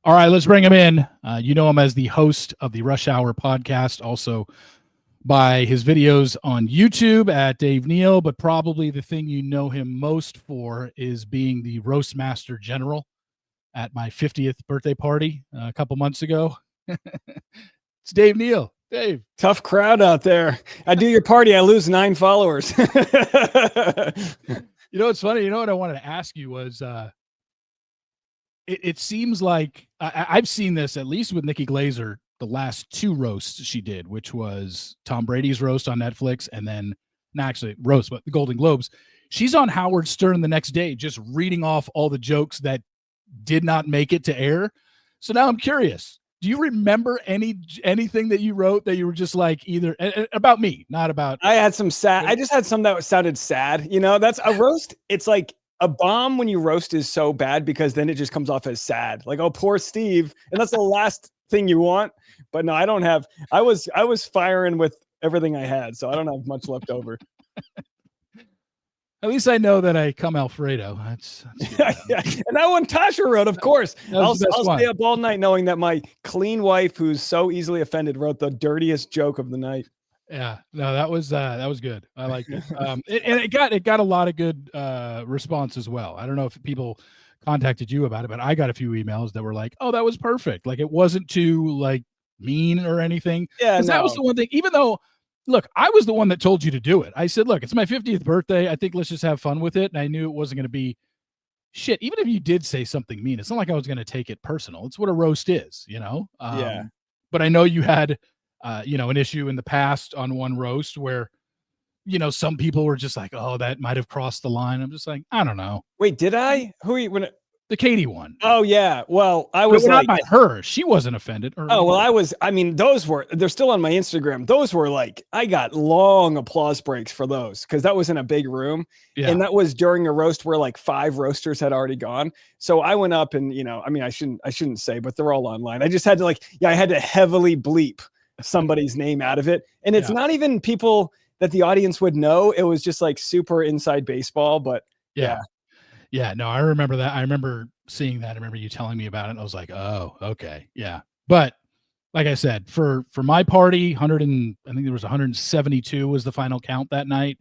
All right, let's bring him in. You know him as the host of the Rush Hour podcast, also by his videos on YouTube at Dave Neal, but probably the thing you know him most for is being the roast master general at my 50th birthday party a couple months ago. It's Dave Neal. Dave. Tough crowd out there. I do your party, I lose 9 followers. You know, it's funny. You know what I wanted to ask you was, it seems like I've seen this at least with Nikki Glazer, the last 2 roasts she did, which was Tom Brady's roast on Netflix, and then not actually roast, but the Golden Globes. She's on Howard Stern the next day, just reading off all the jokes that did not make it to air. So now I'm curious. Do you remember anything that you wrote that you were just like either about me, not about? I had some sad. I just had some that sounded sad. You know, that's a roast. It's like a bomb when you roast is so bad because then it just comes off as sad. Like, oh, poor Steve. And that's the last thing you want. But no, I don't have. I was firing with everything I had, so I don't have much left over. At least I know that I come Alfredo. That's yeah. And that one Tasha wrote, of course. I'll stay up all night knowing that my clean wife, who's so easily offended, wrote the dirtiest joke of the night. Yeah, no, that was good. I liked it. And it got a lot of good response as well. I don't know if people contacted you about it, but I got a few emails that were like, "Oh, that was perfect." Like it wasn't too like mean or anything. Yeah, no. That was the one thing. Even though, look, I was the one that told you to do it. I said, "Look, it's my 50th birthday. I think let's just have fun with it." And I knew it wasn't going to be shit. Even if you did say something mean, it's not like I was going to take it personal. It's what a roast is, you know. Yeah. But I know you had. An issue in the past on one roast where, some people were just like, "Oh, that might have crossed the line." I'm just like, I don't know. Wait, did I? Who are you? The Katie one. Oh yeah. Well, I was not by her. She wasn't offended. I was. I mean, they're still on my Instagram. Those were like, I got long applause breaks for those because that was in a big room, and that was during a roast where like 5 roasters had already gone. So I went up and I mean, I shouldn't say, but they're all online. I just had to I had to heavily bleep somebody's name out of it, and it's not even people that the audience would know. It was just like super inside baseball. But yeah, no, I remember that. I remember seeing that. I remember you telling me about it, and I was like, oh, okay, yeah. But like I said, for my party, I think there was 172 was the final count that night.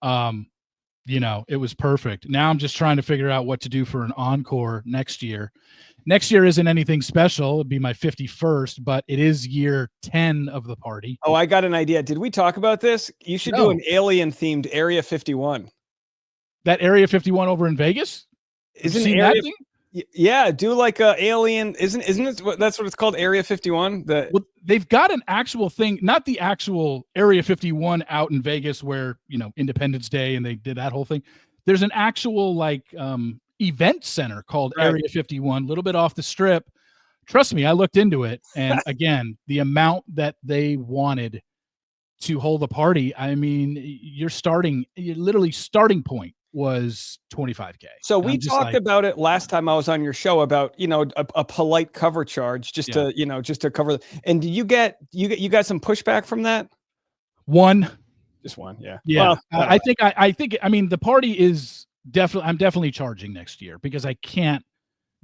It was perfect. Now I'm just trying to figure out what to do for an encore next year. Next year isn't anything special. It'd be my 51st, but it is year 10 of the party. Oh, I got an idea. Did we talk about this? You should do an alien themed Area 51. That Area 51 over in Vegas? Isn't that thing? Yeah, do like a alien. Isn't it? That's what it's called, Area 51. Well, they've got an actual thing, not the actual Area 51 out in Vegas where Independence Day and they did that whole thing. There's an actual event center called Area 51, a little bit off the strip. Trust me, I looked into it, and again, the amount that they wanted to hold a party, I mean, your literally starting point was $25K. So we talked about it last time I was on your show about a polite cover charge just to cover. And you got some pushback from that? Just one, yeah. Well, I think I mean the party is I'm definitely charging next year because I can't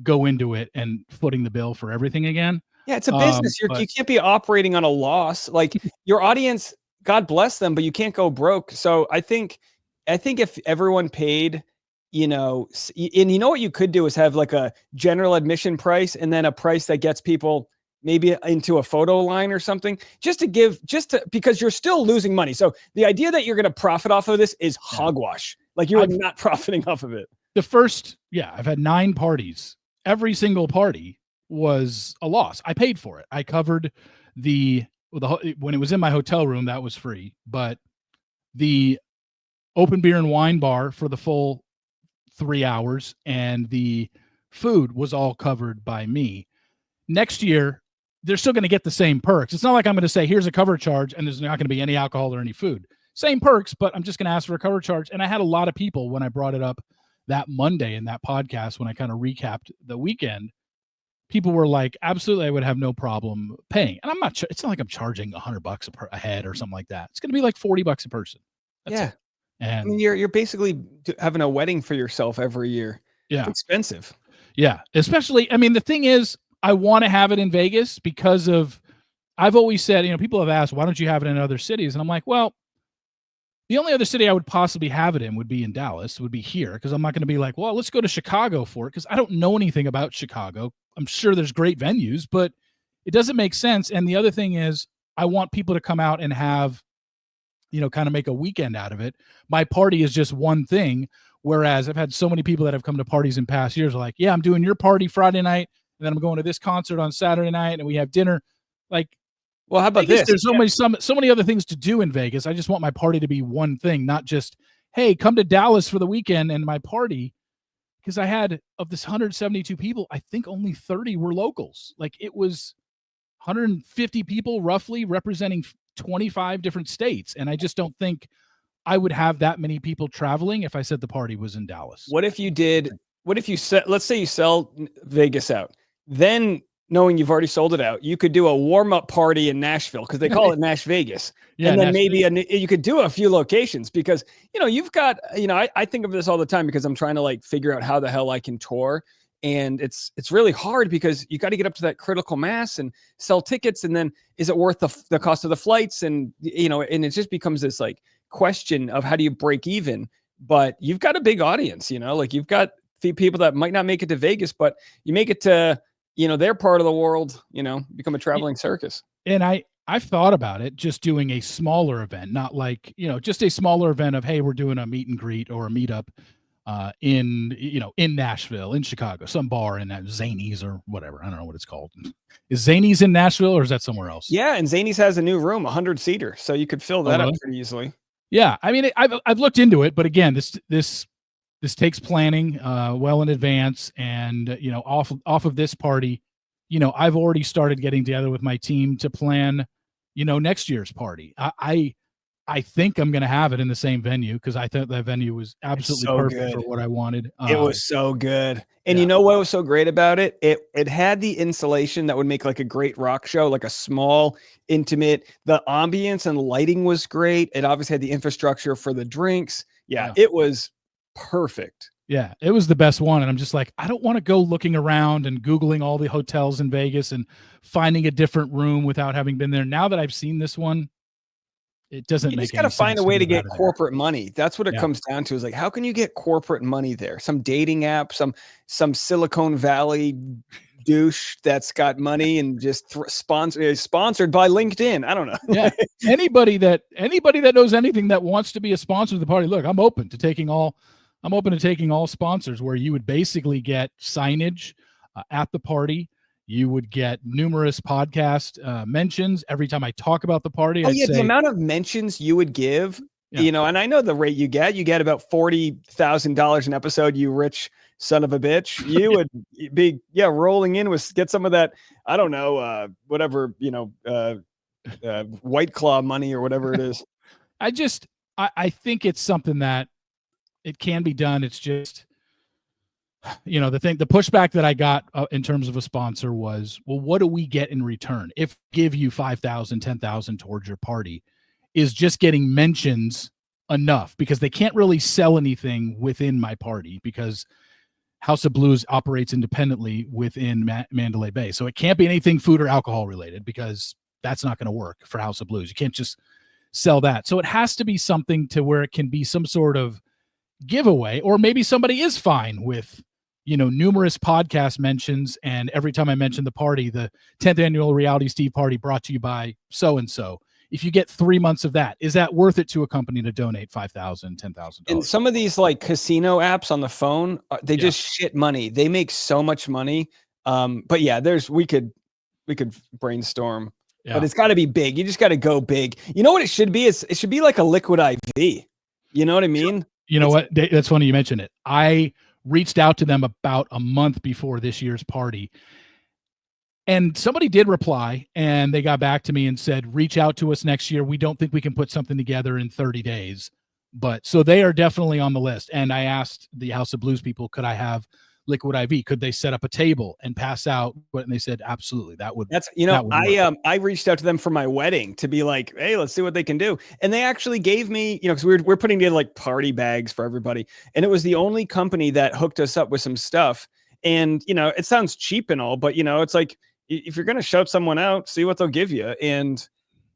go into it and footing the bill for everything again. Yeah, it's a business. You can't be operating on a loss. Like your audience, God bless them, but you can't go broke. So I think if everyone paid, and what you could do is have like a general admission price and then a price that gets people maybe into a photo line or something, because you're still losing money. So the idea that you're going to profit off of this is hogwash. Like you're not profiting off of it. I've had 9 parties. Every single party was a loss. I paid for it. I covered when it was in my hotel room, that was free, but the open beer and wine bar for the full 3 hours and the food was all covered by me. Next year, they're still going to get the same perks. It's not like I'm going to say, here's a cover charge and there's not going to be any alcohol or any food. Same perks, but I'm just going to ask for a cover charge. And I had a lot of people when I brought it up that Monday in that podcast, when I kind of recapped the weekend, people were like, absolutely, I would have no problem paying. And I'm not, it's not like I'm charging $100 a head or something like that. It's going to be like $40 a person. That's it. And I mean, you're basically having a wedding for yourself every year. Yeah. It's expensive. Yeah. Especially, I mean, the thing is, I want to have it in Vegas because of, I've always said, people have asked, why don't you have it in other cities? And I'm like, well, the only other city I would possibly have it in would be in Dallas, would be here, because I'm not going to be like, well, let's go to Chicago for it, because I don't know anything about Chicago. I'm sure there's great venues, but it doesn't make sense. And the other thing is, I want people to come out and have, kind of make a weekend out of it. My party is just one thing, whereas I've had so many people that have come to parties in past years like, yeah, I'm doing your party Friday night, and then I'm going to this concert on Saturday night, and we have dinner. Like, well, how about Vegas, this? There's so many other things to do in Vegas. I just want my party to be one thing, not just, hey, come to Dallas for the weekend and my party. Because I had, of this 172 people, I think only 30 were locals. Like, it was 150 people roughly representing 25 different states. And I just don't think I would have that many people traveling if I said the party was in Dallas. What if you let's say you sell Vegas out, then knowing you've already sold it out, you could do a warm-up party in Nashville, because they call it Nash Vegas. Yeah, and then Nash you could do a few locations, because, you've got, I think of this all the time, because I'm trying to like figure out how the hell I can tour. And it's really hard, because you got to get up to that critical mass and sell tickets. And then is it worth the cost of the flights? And, and it just becomes this like question of how do you break even? But you've got a big audience, like you've got people that might not make it to Vegas, but you make it to, their part of the world, become a traveling circus. And I've thought about it, just doing a smaller event, not like, just a smaller event of, hey, we're doing a meet and greet or a meetup in Nashville, in Chicago, some bar in that Zanies or whatever. I don't know what it's called. Is Zanies in Nashville, or is that somewhere else? Yeah. And Zanies has a new room, 100-seater. So you could fill that up pretty easily. Yeah. I mean, I've looked into it, but again, this takes planning well in advance. And, off of this party, I've already started getting together with my team to plan, next year's party. I think I'm going to have it in the same venue, because I thought that venue was absolutely perfect for what I wanted. It was so good. And you know what was so great about it? It had the insulation that would make like a great rock show, like a small, intimate. The ambience and lighting was great. It obviously had the infrastructure for the drinks. Yeah. It was perfect. Yeah, it was the best one. And I'm just like, I don't want to go looking around and Googling all the hotels in Vegas and finding a different room without having been there. Now that I've seen this one, it doesn't make any sense. You just got to find a way to get corporate money. That's what it comes down to, is like, how can you get corporate money there? Some dating app, some Silicon Valley douche that's got money and just sponsored by LinkedIn. I don't know. Yeah. Anybody that knows anything that wants to be a sponsor of the party, look, I'm open to taking all sponsors, where you would basically get signage at the party. You would get numerous podcast mentions every time I talk about the party. I'd say, the amount of mentions you would give, and I know the rate you get about $40,000 an episode, you rich son of a bitch. You would be, rolling in with, get some of that, I don't know, whatever, White Claw money or whatever it is. I think it's something that it can be done. It's just, the pushback that I got in terms of a sponsor was, well, what do we get in return? If give you 5,000, 10,000 towards your party, is just getting mentions enough? Because they can't really sell anything within my party, because House of Blues operates independently within Mandalay Bay. So it can't be anything food or alcohol related, because that's not going to work for House of Blues. You can't just sell that. So it has to be something to where it can be some sort of giveaway, or maybe somebody is fine with, numerous podcast mentions. And every time I mention the party, the 10th annual Reality Steve party brought to you by so-and-so. If you get 3 months of that, is that worth it to a company to donate $5,000, $10,000? And some of these like casino apps on the phone, they just shit money. They make so much money. But yeah, we could brainstorm, but it's got to be big. You just got to go big. You know what it should be? It should be like a liquid IV. You know what I mean? You know what? That's funny you mentioned it. I reached out to them about a month before this year's party, and somebody did reply, and they got back to me and said, reach out to us next year. We don't think we can put something together in 30 days. But so they are definitely on the list. And I asked the House of Blues people, could I have liquid IV? Could they set up a table and pass out? And they said, absolutely. I reached out to them for my wedding to be like, hey, let's see what they can do. And they actually gave me, because we're putting together like party bags for everybody. And it was the only company that hooked us up with some stuff. And, it sounds cheap and all, but it's like, if you're going to shout someone out, see what they'll give you. And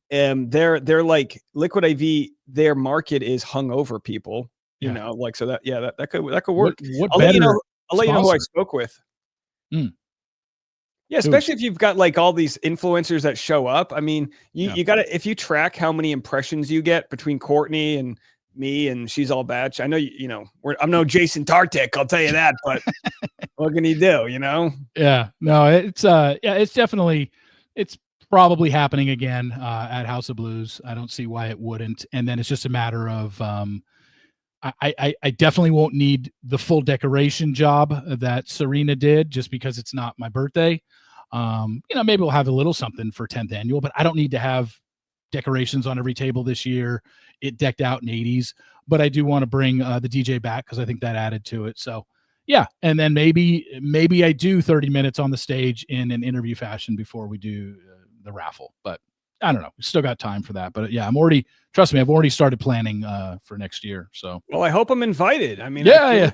they're like Liquid IV, their market is hungover people, like, so that could work. What I'll better let you know who I sponsor? spoke with. Mm. Yeah, especially if you've got like all these influencers that show up. I mean, you got to, if you track how many impressions you get between Courtney and me and She's All Batch. I know, I'm no Jason Tartek, I'll tell you that, but what can you do, Yeah, no, it's definitely, it's probably happening again at House of Blues. I don't see why it wouldn't. And then it's just a matter of, I definitely won't need the full decoration job that Serena did just because it's not my birthday. Maybe we'll have a little something for 10th annual, but I don't need to have decorations on every table this year. It decked out in 80s, but I do want to bring the DJ back because I think that added to it. So yeah, and then maybe I do 30 minutes on the stage in an interview fashion before we do the raffle, but I don't know. We still got time for that, but yeah, trust me, I've already started planning for next year. So, well, I hope I'm invited. I mean, yeah.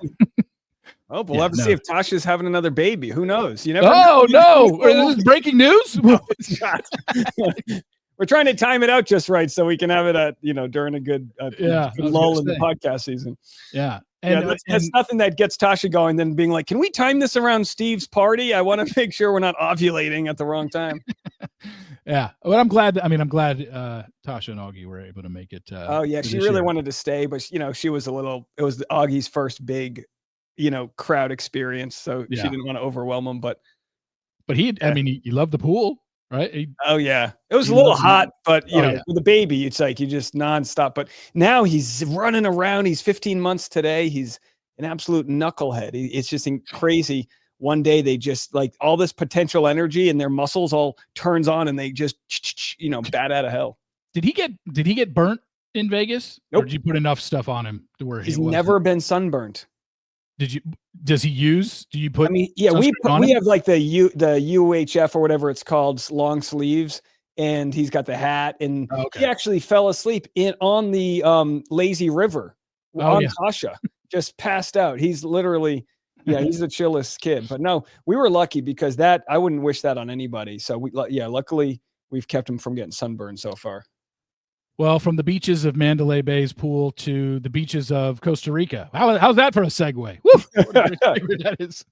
Oh, we'll have to see if Tasha's having another baby. Who knows? You never. Oh no! Is this breaking news? No, it's not. We're trying to time it out just right so we can have it at during a good lull in the podcast season. Yeah. And that's nothing that gets Tasha going, then being like, can we time this around Steve's party? I want to make sure we're not ovulating at the wrong time. Yeah. But I'm glad Tasha and Augie were able to make it. Oh yeah. She really wanted to stay, but it was Augie's first big, crowd experience. So she didn't want to overwhelm him, but he loved the pool, right? It was a little hot, but with a baby, it's like you just nonstop. But now he's running around. He's 15 months today. He's an absolute knucklehead. It's just crazy. One day they just like all this potential energy and their muscles all turns on and they just, bat out of hell. Did he get burnt in Vegas? Nope. Or did you put enough stuff on him to where he's never been sunburnt? Do you put? We have like the UHF or whatever it's called, long sleeves, and he's got the hat, and he actually fell asleep on the lazy river Tasha, just passed out. He's literally, he's the chillest kid. But no, we were lucky because I wouldn't wish that on anybody. So luckily we've kept him from getting sunburned so far. Well, from the beaches of Mandalay Bay's pool to the beaches of Costa Rica. How's that for a segue? Woo! That is.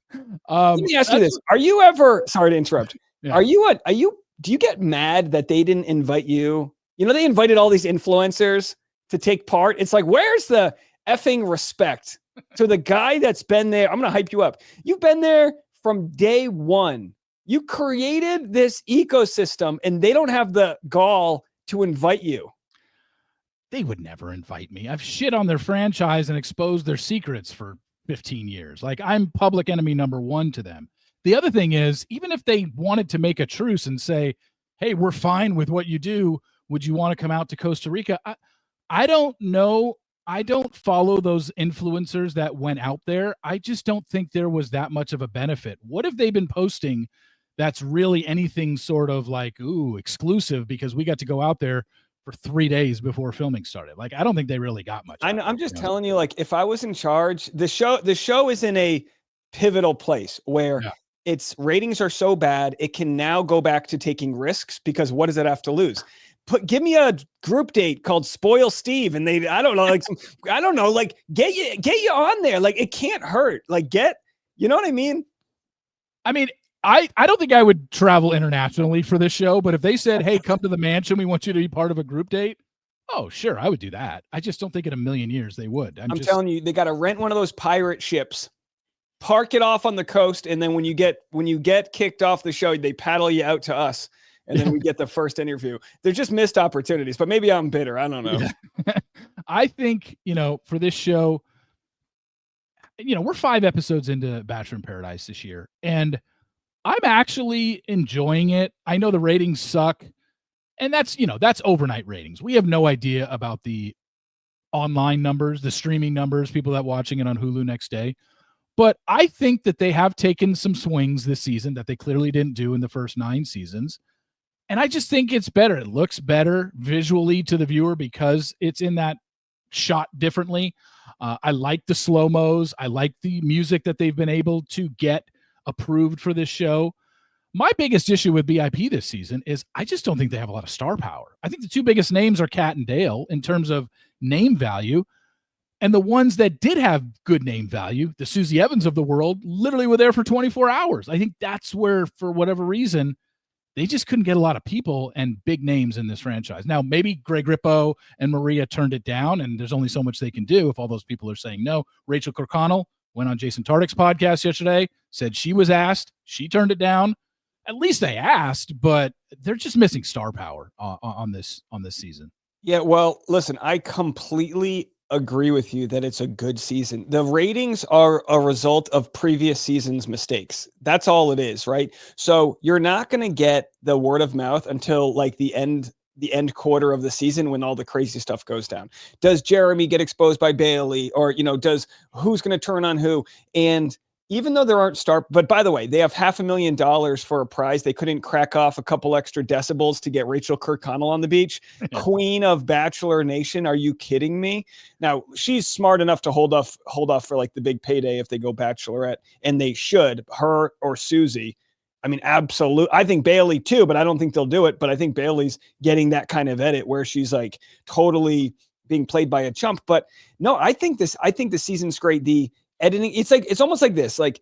Let me ask you this. Are you ever, sorry to interrupt. Yeah. Do you get mad that they didn't invite you? They invited all these influencers to take part. It's like, where's the effing respect to the guy that's been there? I'm going to hype you up. You've been there from day one. You created this ecosystem and they don't have the gall to invite you. They would never invite me. I've shit on their franchise and exposed their secrets for 15 years. Like, I'm public enemy number one to them. The other thing is, even if they wanted to make a truce and say, hey, we're fine with what you do, would you want to come out to Costa Rica? I don't know. I don't follow those influencers that went out there. I just don't think there was that much of a benefit. What have they been posting that's really anything sort of like, ooh, exclusive because we got to go out there for 3 days before filming started? Like, I don't think they really got much. I know. I'm just telling you, like, if I was in charge, the show is in a pivotal place where its ratings are so bad, it can now go back to taking risks because what does it have to lose? Give me a group date called Spoil Steve, and I don't know, get you on there. Like, it can't hurt. Like, you know what I mean? I mean, I don't think I would travel internationally for this show, but if they said, hey, come to the mansion, we want you to be part of a group date. Oh, sure. I would do that. I just don't think in a million years they would. I'm telling you, they got to rent one of those pirate ships, park it off on the coast. And then when you get kicked off the show, they paddle you out to us. And then we get the first interview. They're just missed opportunities, but maybe I'm bitter. I don't know. Yeah. I think, for this show, we're 5 episodes into Bachelor in Paradise this year, and I'm actually enjoying it. I know the ratings suck, and that's overnight ratings. We have no idea about the online numbers, the streaming numbers, people that watching it on Hulu next day. But I think that they have taken some swings this season that they clearly didn't do in the first 9 seasons. And I just think it's better. It looks better visually to the viewer because it's in that shot differently. I like the slow-mos. I like the music that they've been able to get approved for this show. My biggest issue with BIP this season is I just don't think they have a lot of star power. I think the two biggest names are Kat and Dale in terms of name value. And the ones that did have good name value, the Susie Evans of the world, literally were there for 24 hours. I think that's where, for whatever reason, they just couldn't get a lot of people and big names in this franchise. Now, maybe Greg Rippo and Maria turned it down, and there's only so much they can do if all those people are saying no. Rachel Kirkconnell went on Jason Tartick's podcast yesterday, said she was asked. She turned it down. At least they asked, but they're just missing star power on this season. Yeah, well, listen, I completely agree with you that it's a good season. The ratings are a result of previous season's mistakes. That's all it is, right? So you're not going to get the word of mouth until like the end quarter of the season when all the crazy stuff goes down. Does Jeremy get exposed by Bailey, or does who's going to turn on who? And even though there aren't but by the way, they have $500,000 for a prize. They couldn't crack off a couple extra decibels to get Rachel Kirkconnell on the beach. Queen of Bachelor Nation. Are you kidding me? Now, she's smart enough to hold off for like the big payday if they go Bachelorette, and they should, her or Susie. I mean, absolutely. I think Bailey too, but I don't think they'll do it. But I think Bailey's getting that kind of edit where she's like totally being played by a chump. But no, I think the season's great. The editing, it's almost like this, like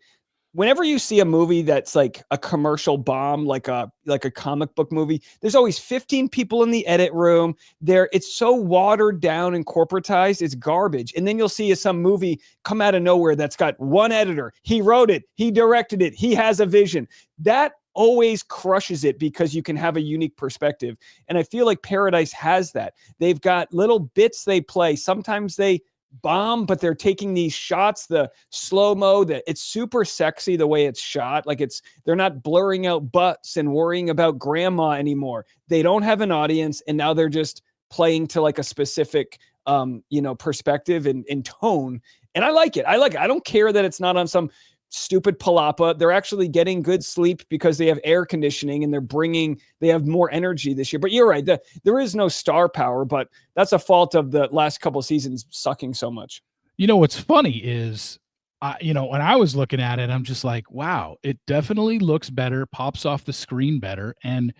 whenever you see a movie that's like a commercial bomb, like a comic book movie, there's always 15 people in the edit room there. It's so watered down and corporatized, it's garbage. And then you'll see some movie come out of nowhere that's got one editor. He wrote it, he directed it, he has a vision. That always crushes it because you can have a unique perspective. And I feel like Paradise has that. They've got little bits they play. Sometimes they bomb, but they're taking these shots, the slow-mo, that it's super sexy the way it's shot. Like they're not blurring out butts and worrying about grandma anymore. They don't have an audience, and now they're just playing to like a specific perspective and tone. And I like it. I don't care that it's not on some stupid palapa. They're actually getting good sleep because they have air conditioning, and they have more energy this year. But you're right. There is no star power, but that's a fault of the last couple of seasons sucking so much. What's funny is, when I was looking at it, I'm just like, wow, it definitely looks better, pops off the screen better. And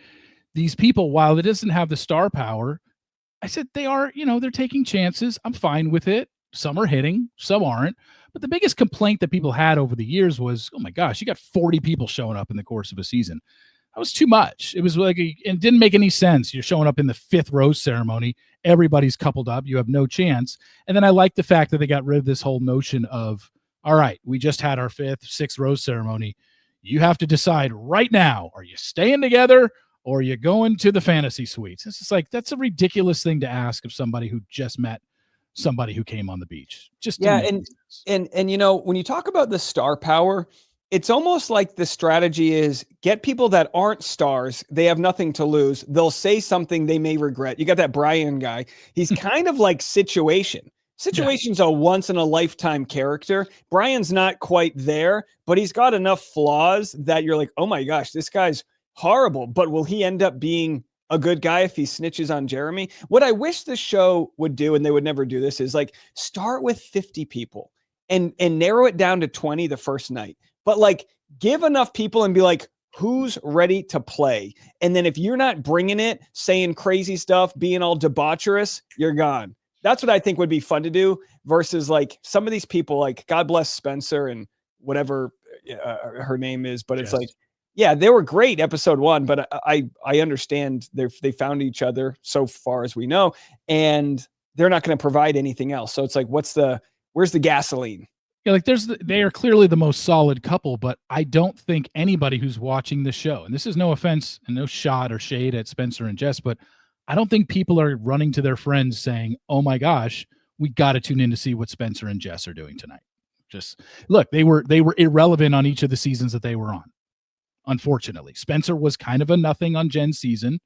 these people, while it doesn't have the star power, I said they are, they're taking chances. I'm fine with it. Some are hitting, some aren't. But the biggest complaint that people had over the years was, oh my gosh, you got 40 people showing up in the course of a season. That was too much. It was like, it didn't make any sense. You're showing up in the 5th rose ceremony. Everybody's coupled up. You have no chance. And then I like the fact that they got rid of this whole notion of, all right, we just had our 5th, 6th rose ceremony. You have to decide right now, are you staying together or are you going to the fantasy suites? It's just like, that's a ridiculous thing to ask of somebody who just met somebody who came on the beach. Just and when you talk about the star power, it's almost like the strategy is get people that aren't stars. They have nothing to lose. They'll say something they may regret. You got that Brian guy. He's kind of like Situation's a once in a lifetime character. Brian's not quite there, but he's got enough flaws that you're like, oh my gosh, this guy's horrible. But will he end up being a good guy if he snitches on Jeremy? What I wish the show would do, and they would never do this, is like start with 50 people and narrow it down to 20 the first night. But like give enough people and be like, who's ready to play? And then if you're not bringing it, saying crazy stuff, being all debaucherous, you're gone. That's what I think would be fun to do versus like some of these people, like God bless Spencer and whatever her name is, but it's like, yeah, they were great episode 1, but I understand they found each other so far as we know, and they're not going to provide anything else. So it's like, where's the gasoline? Yeah, like they are clearly the most solid couple, but I don't think anybody who's watching the show, and this is no offense and no shot or shade at Spencer and Jess, but I don't think people are running to their friends saying, oh my gosh, we got to tune in to see what Spencer and Jess are doing tonight. Just look, they were irrelevant on each of the seasons that they were on. Unfortunately, Spencer was kind of a nothing on Jen's season.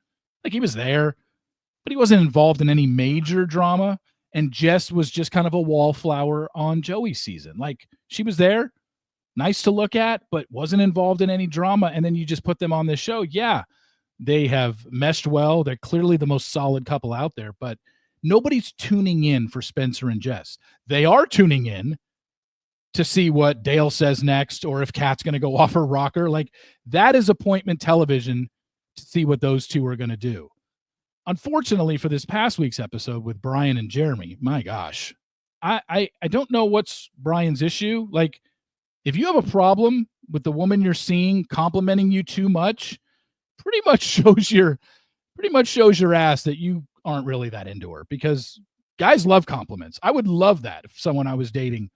Like he was there, but he wasn't involved in any major drama. And Jess was just kind of a wallflower on Joey's season. Like she was there, nice to look at, but wasn't involved in any drama. And then you just put them on this show. Yeah, they have meshed well. They're clearly the most solid couple out there, but nobody's tuning in for Spencer and Jess. They are tuning in to see what Dale says next, or if Kat's going to go off her rocker. Like, that is appointment television to see what those two are going to do. Unfortunately for this past week's episode with Brian and Jeremy, my gosh, I don't know what's Brian's issue. Like, if you have a problem with the woman you're seeing complimenting you too much, pretty much shows your ass that you aren't really that into her, because guys love compliments. I would love that if someone I was dating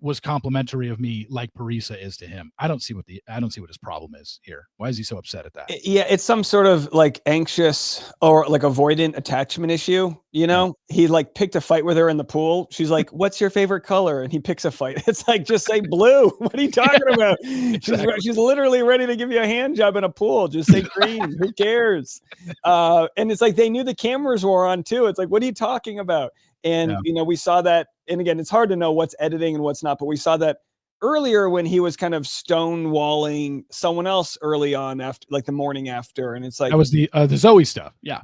was complimentary of me like Parisa is to him. I don't see what his problem is here. Why is he so upset at that? Yeah, it's some sort of like anxious or like avoidant attachment issue. You know, he like picked a fight with her in the pool. She's like, "What's your favorite color?" And he picks a fight. It's like, just say blue. What are you talking about? Exactly. She's literally ready to give you a hand job in a pool. Just say green. Who cares? And it's like, they knew the cameras were on too. It's like, what are you talking about? And, you know, we saw that. And again, it's hard to know what's editing and what's not, but we saw that earlier when he was kind of stonewalling someone else early on, after like the morning after. And it's like, that was the Zoe stuff. Yeah.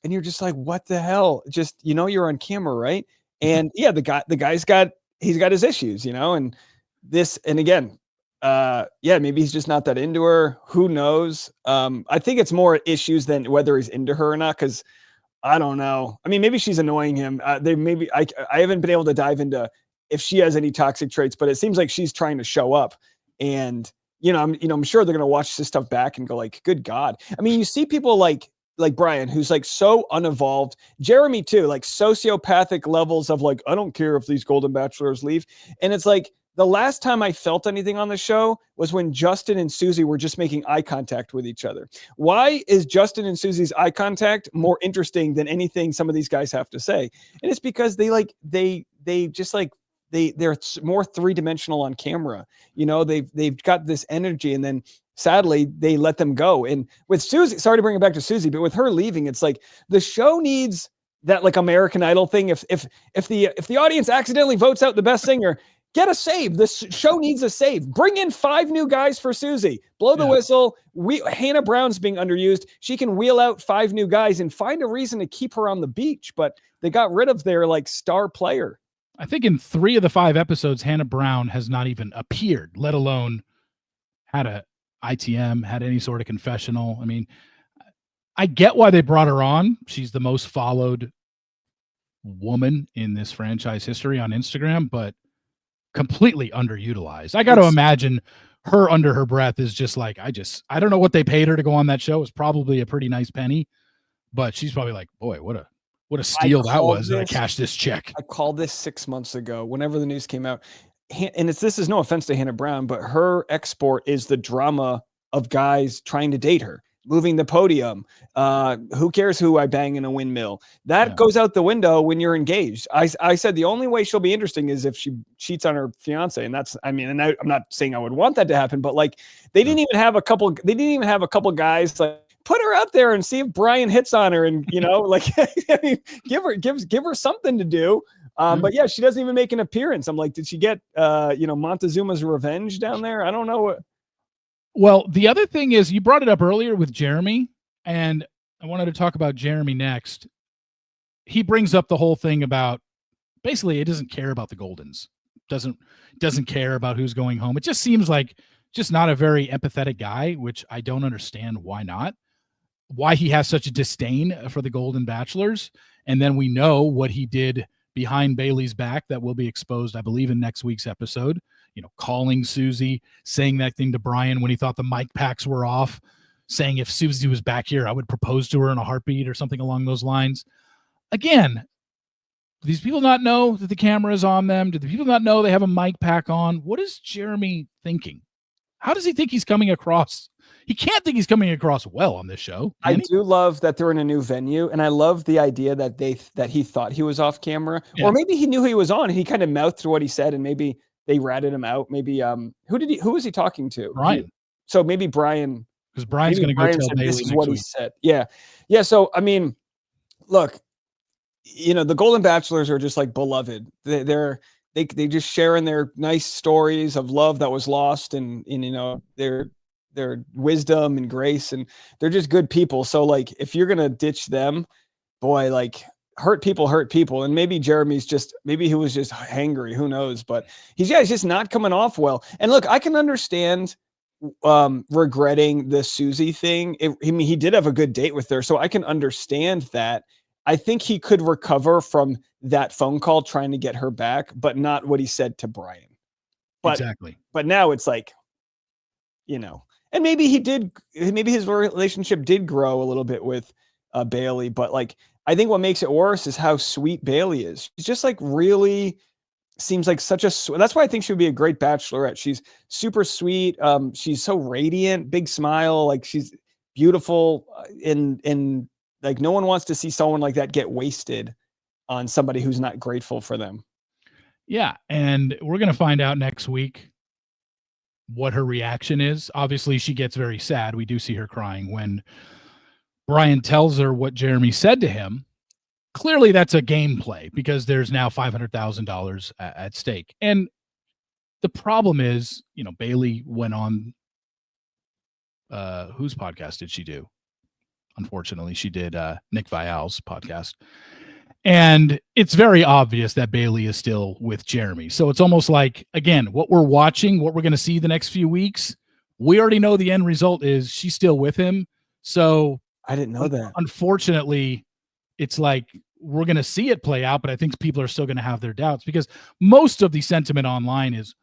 And you're just like, what the hell? Just, you know, you're on camera, right? And yeah, the guy's got his issues, you know, and this, and again, yeah, maybe he's just not that into her. Who knows? I think it's more issues than whether he's into her or not. Cause I don't know. I mean, maybe she's annoying him. I haven't been able to dive into if she has any toxic traits, but it seems like she's trying to show up. And, I'm sure they're going to watch this stuff back and go like, good God. I mean, you see people like Brian, who's like so unevolved. Jeremy too, like sociopathic levels of like, I don't care if these Golden Bachelors leave. And it's like, the last time I felt anything on the show was when Justin and Susie were just making eye contact with each other. Why is Justin and Susie's eye contact more interesting than anything some of these guys have to say? And it's because they're more three-dimensional on camera. You know, they've got this energy, and then sadly they let them go. And with Susie, sorry to bring it back to Susie, but with her leaving, it's like the show needs that like American Idol thing. If the audience accidentally votes out the best singer, get a save. This show needs a save. Bring in 5 new guys for Susie. Blow the whistle. Hannah Brown's being underused. She can wheel out 5 new guys and find a reason to keep her on the beach. But they got rid of their like star player. I think in 3 of the 5 episodes, Hannah Brown has not even appeared, let alone had a ITM, had any sort of confessional. I mean, I get why they brought her on. She's the most followed woman in this franchise history on Instagram, but completely underutilized. I got to imagine her under her breath is just like, I don't know what they paid her to go on that show. It's probably a pretty nice penny, but she's probably like, boy, what a steal that was that I cashed this check. I called this 6 months ago, whenever the news came out. And this is no offense to Hannah Brown, but her export is the drama of guys trying to date her, moving the podium. Who cares who I bang in a windmill? That goes out the window when you're engaged. I said the only way she'll be interesting is if she cheats on her fiance. And that's, I'm not saying I would want that to happen, but like they didn't even have a couple guys like put her out there and see if Brian hits on her, and like I mean, give her something to do. But yeah, she doesn't even make an appearance. I'm like, did she get Montezuma's revenge down there? I don't know what. Well, the other thing is, you brought it up earlier with Jeremy, and I wanted to talk about Jeremy next. He brings up the whole thing about basically it doesn't care about the Goldens, doesn't care about who's going home. It just seems like just not a very empathetic guy, which I don't understand why not. Why he has such a disdain for the Golden Bachelors. And then we know what he did behind Bailey's back that will be exposed, I believe, in next week's episode. Calling Susie, saying that thing to Brian when he thought the mic packs were off, saying if Susie was back here, I would propose to her in a heartbeat or something along those lines. Again, do these people not know that the camera is on them? Do the people not know they have a mic pack on? What is Jeremy thinking? How does he think he's coming across? He can't think he's coming across well on this show. I do love that they're in a new venue, and I love the idea that he thought he was off camera, or maybe he knew he was on and he kind of mouthed through what he said, and maybe they ratted him out. Maybe who was he talking to? Brian. So maybe Brian, because Brian's going to go tell Bailey this is next what week. He said. Yeah. So I mean, look, the Golden Bachelors are just like beloved. They just sharing their nice stories of love that was lost, and their wisdom and grace, and they're just good people. So like, if you're gonna ditch them, boy, like hurt people. And maybe maybe he was just hangry. Who knows? But he's just not coming off well. And look, I can understand regretting the Susie thing. I mean, he did have a good date with her, so I can understand that. I think he could recover from that phone call trying to get her back, but not what he said to Brian. Exactly. But now it's like, and maybe his relationship did grow a little bit with Bailey, but like, I think what makes it worse is how sweet Bailey is. She's just like really seems like that's why I think she would be a great bachelorette. She's super sweet. She's so radiant, big smile. Like she's beautiful. And like no one wants to see someone like that get wasted on somebody who's not grateful for them. Yeah. And we're going to find out next week what her reaction is. Obviously, she gets very sad. We do see her crying when Brian tells her what Jeremy said to him. Clearly, that's a gameplay because there's now $500,000 at stake. And the problem is, Bailey went on. Whose podcast did she do? Unfortunately, she did Nick Vial's podcast. And it's very obvious that Bailey is still with Jeremy. So it's almost like, again, what we're watching, what we're going to see the next few weeks, we already know the end result is she's still with him. So I didn't know that. Unfortunately, it's like we're going to see it play out, but I think people are still going to have their doubts because most of the sentiment online is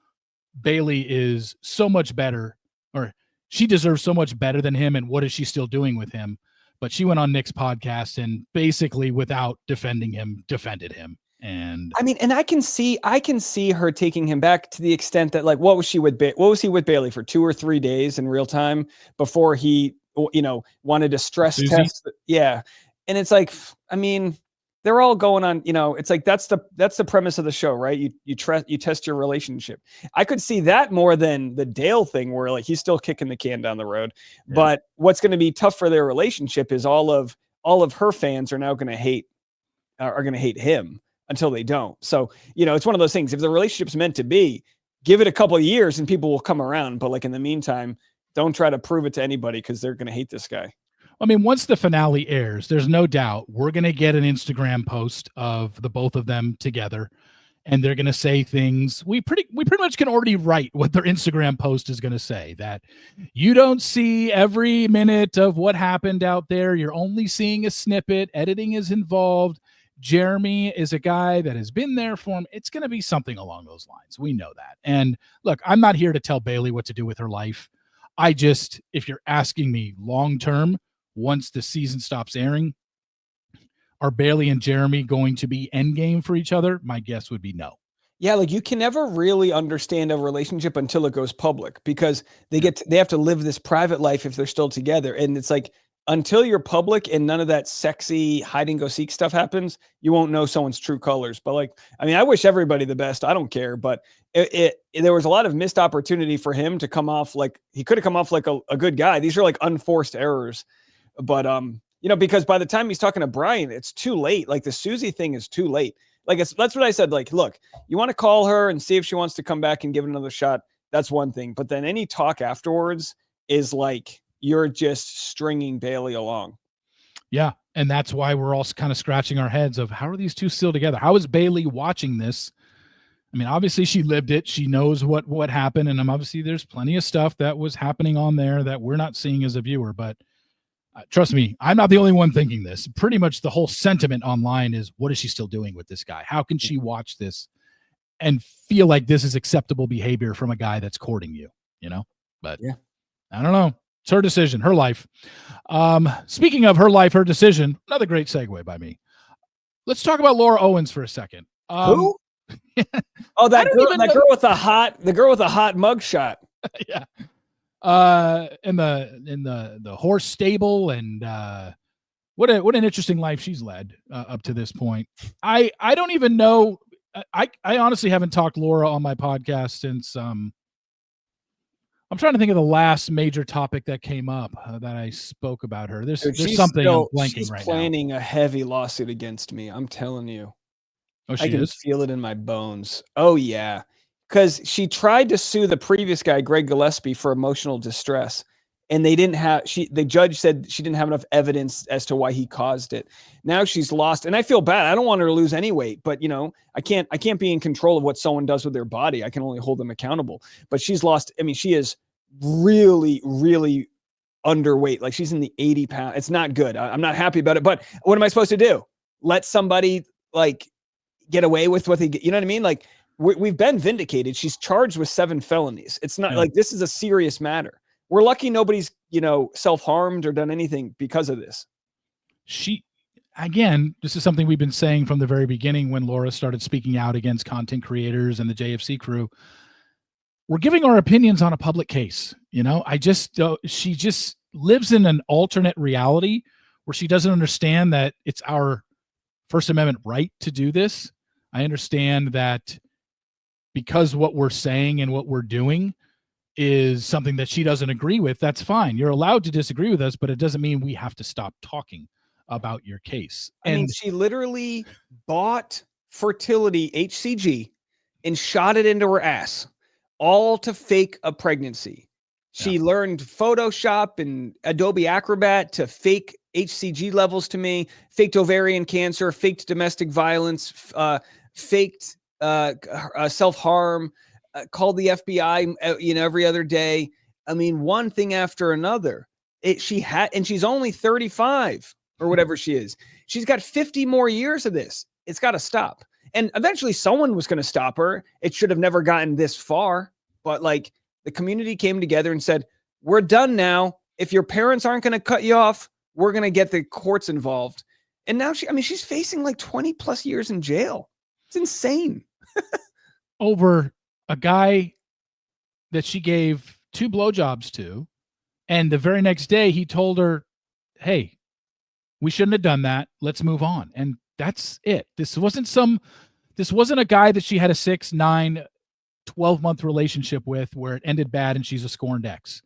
Bailey is so much better, or she deserves so much better than him. And what is she still doing with him? But she went on Nick's podcast and basically without defending him, defended him. And I mean, and I can see her taking him back to the extent that like, what was he with Bailey for 2 or 3 days in real time before he, wanted to stress test. Yeah. And it's like, I mean, they're all going on, it's like, that's the premise of the show, right? You test your relationship. I could see that more than the Dale thing where like, he's still kicking the can down the road. Yeah. But what's going to be tough for their relationship is all of her fans are now going to hate him until they don't. So, it's one of those things. If the relationship's meant to be, give it a couple of years and people will come around. But like in the meantime, don't try to prove it to anybody because they're going to hate this guy. I mean, once the finale airs, there's no doubt we're going to get an Instagram post of the both of them together, and they're going to say things. We pretty much can already write what their Instagram post is going to say, that you don't see every minute of what happened out there. You're only seeing a snippet. Editing is involved. Jeremy is a guy that has been there for him. It's going to be something along those lines. We know that. And look, I'm not here to tell Bailey what to do with her life. If you're asking me long term, once the season stops airing, are Bailey and Jeremy going to be endgame for each other? My guess would be no. Yeah, like you can never really understand a relationship until it goes public because they have to live this private life if they're still together. And it's like, until you're public and none of that sexy hide and go seek stuff happens, you won't know someone's true colors. But like, I mean, I wish everybody the best. I don't care, but there was a lot of missed opportunity for him to come off like he could have come off like a good guy. These are like unforced errors. But, because by the time he's talking to Brian, it's too late. Like the Susie thing is too late. Like that's what I said. Like, look, you want to call her and see if she wants to come back and give it another shot. That's one thing. But then any talk afterwards is like, you're just stringing Bailey along. Yeah. And that's why we're all kind of scratching our heads of how are these two still together? How is Bailey watching this? I mean, obviously she lived it. She knows what happened. And obviously there's plenty of stuff that was happening on there that we're not seeing as a viewer, but trust me, I'm not the only one thinking this. Pretty much the whole sentiment online is, what is she still doing with this guy? How can she watch this and feel like this is acceptable behavior from a guy that's courting you, But yeah, I don't know. It's her decision, her life. Speaking of her life, her decision, another great segue by me. Let's talk about Laura Owens for a second. Who? Oh, the girl with the hot mugshot. Yeah. In the horse stable, and what an interesting life she's led up to this point. I don't even know. I honestly haven't talked Laura on my podcast since I'm trying to think of the last major topic that came up that I spoke about her. There's something I'm blanking right now. She's planning a heavy lawsuit against me. I'm telling you. Oh, I can feel it in my bones. Oh yeah. Because she tried to sue the previous guy, Greg Gillespie, for emotional distress. and they didn't have the judge said she didn't have enough evidence as to why he caused it. Now she's lost, and I feel bad. I don't want her to lose any weight, but I can't be in control of what someone does with their body. I can only hold them accountable. But she's lost. I mean, she is really, really underweight. Like, she's in the 80 pound. It's not good. I'm not happy about it. But what am I supposed to do? Let somebody like get away with what they get? You know what I mean? Like, we've been vindicated. She's charged with 7 felonies. It's not like this is a serious matter. We're lucky nobody's, self-harmed or done anything because of this. Again, this is something we've been saying from the very beginning when Laura started speaking out against content creators and the JFC crew. We're giving our opinions on a public case. She just lives in an alternate reality where she doesn't understand that it's our First Amendment right to do this. I understand that because what we're saying and what we're doing is something that she doesn't agree with, that's fine. You're allowed to disagree with us, but it doesn't mean we have to stop talking about your case. I mean, she literally bought fertility HCG and shot it into her ass, all to fake a pregnancy. She learned Photoshop and Adobe Acrobat to fake HCG levels to me, faked ovarian cancer, faked domestic violence, faked self-harm, called the FBI, every other day. I mean, one thing after another. And she's only 35 or whatever she is. She's got 50 more years of this. It's got to stop. And eventually someone was going to stop her. It should have never gotten this far. But like, the community came together and said, we're done now. If your parents aren't going to cut you off, we're going to get the courts involved. And now she's facing like 20 plus years in jail. It's insane. Over a guy that she gave 2 blowjobs to. And the very next day he told her, hey, we shouldn't have done that. Let's move on. And that's it. This wasn't a guy that she had a 6, 9, 12-month relationship with where it ended bad and she's a scorned ex.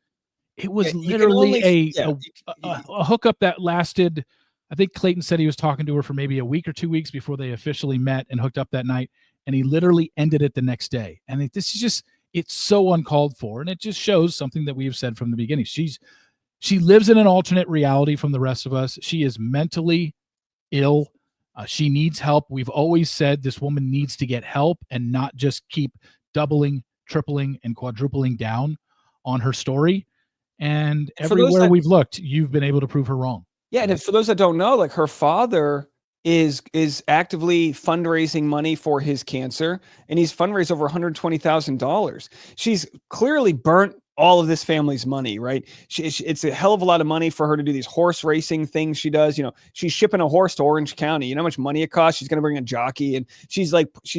It was literally a hookup that lasted. I think Clayton said he was talking to her for maybe a week or 2 weeks before they officially met and hooked up that night. And he literally ended it the next day. And this is just, it's so uncalled for. And it just shows something that we have said from the beginning. She lives in an alternate reality from the rest of us. She is mentally ill. She needs help. We've always said this woman needs to get help and not just keep doubling, tripling, and quadrupling down on her story. And everywhere we've looked, you've been able to prove her wrong. Yeah. And for those that don't know, like, her father is actively fundraising money for his cancer, and he's fundraised over $120,000. She's clearly burnt all of this family's money, right? It's a hell of a lot of money for her to do these horse racing things she does. She's shipping a horse to Orange County. You know how much money it costs? She's going to bring a jockey, and she's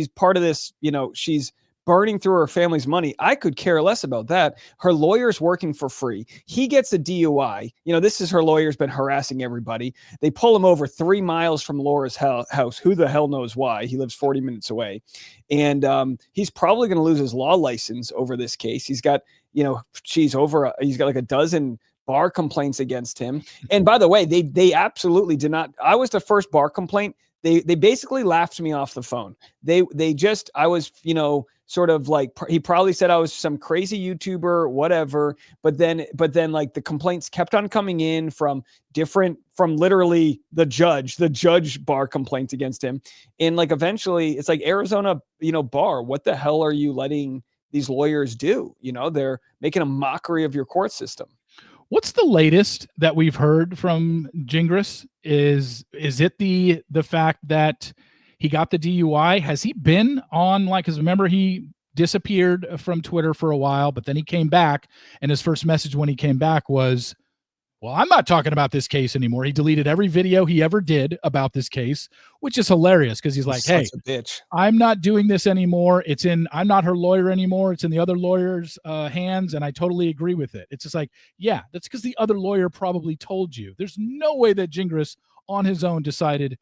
part of this, she's burning through her family's money. I could care less about that. Her lawyer's working for free. He gets a DUI. This is her lawyer's been harassing everybody. They pull him over 3 miles from Laura's house. Who the hell knows why? He lives 40 minutes away. And he's probably going to lose his law license over this case. He's got, he's got like a dozen bar complaints against him. And by the way, they absolutely did not. I was the first bar complaint. They basically laughed me off the phone. I was, sort of like, he probably said I was some crazy YouTuber, whatever. But then like the complaints kept on coming in from literally the judge bar complaints against him. And like, eventually it's like, Arizona, bar, what the hell are you letting these lawyers do? They're making a mockery of your court system. What's the latest that we've heard from Gingras? Is it the fact that he got the DUI? Has he been on, because remember, he disappeared from Twitter for a while, but then he came back, and his first message when he came back was, well, I'm not talking about this case anymore. He deleted every video he ever did about this case, which is hilarious because he's like, hey, bitch. I'm not doing this anymore. I'm not her lawyer anymore. It's in the other lawyer's hands, and I totally agree with it. It's just like, yeah, that's because the other lawyer probably told you. There's no way that Gingras on his own decided,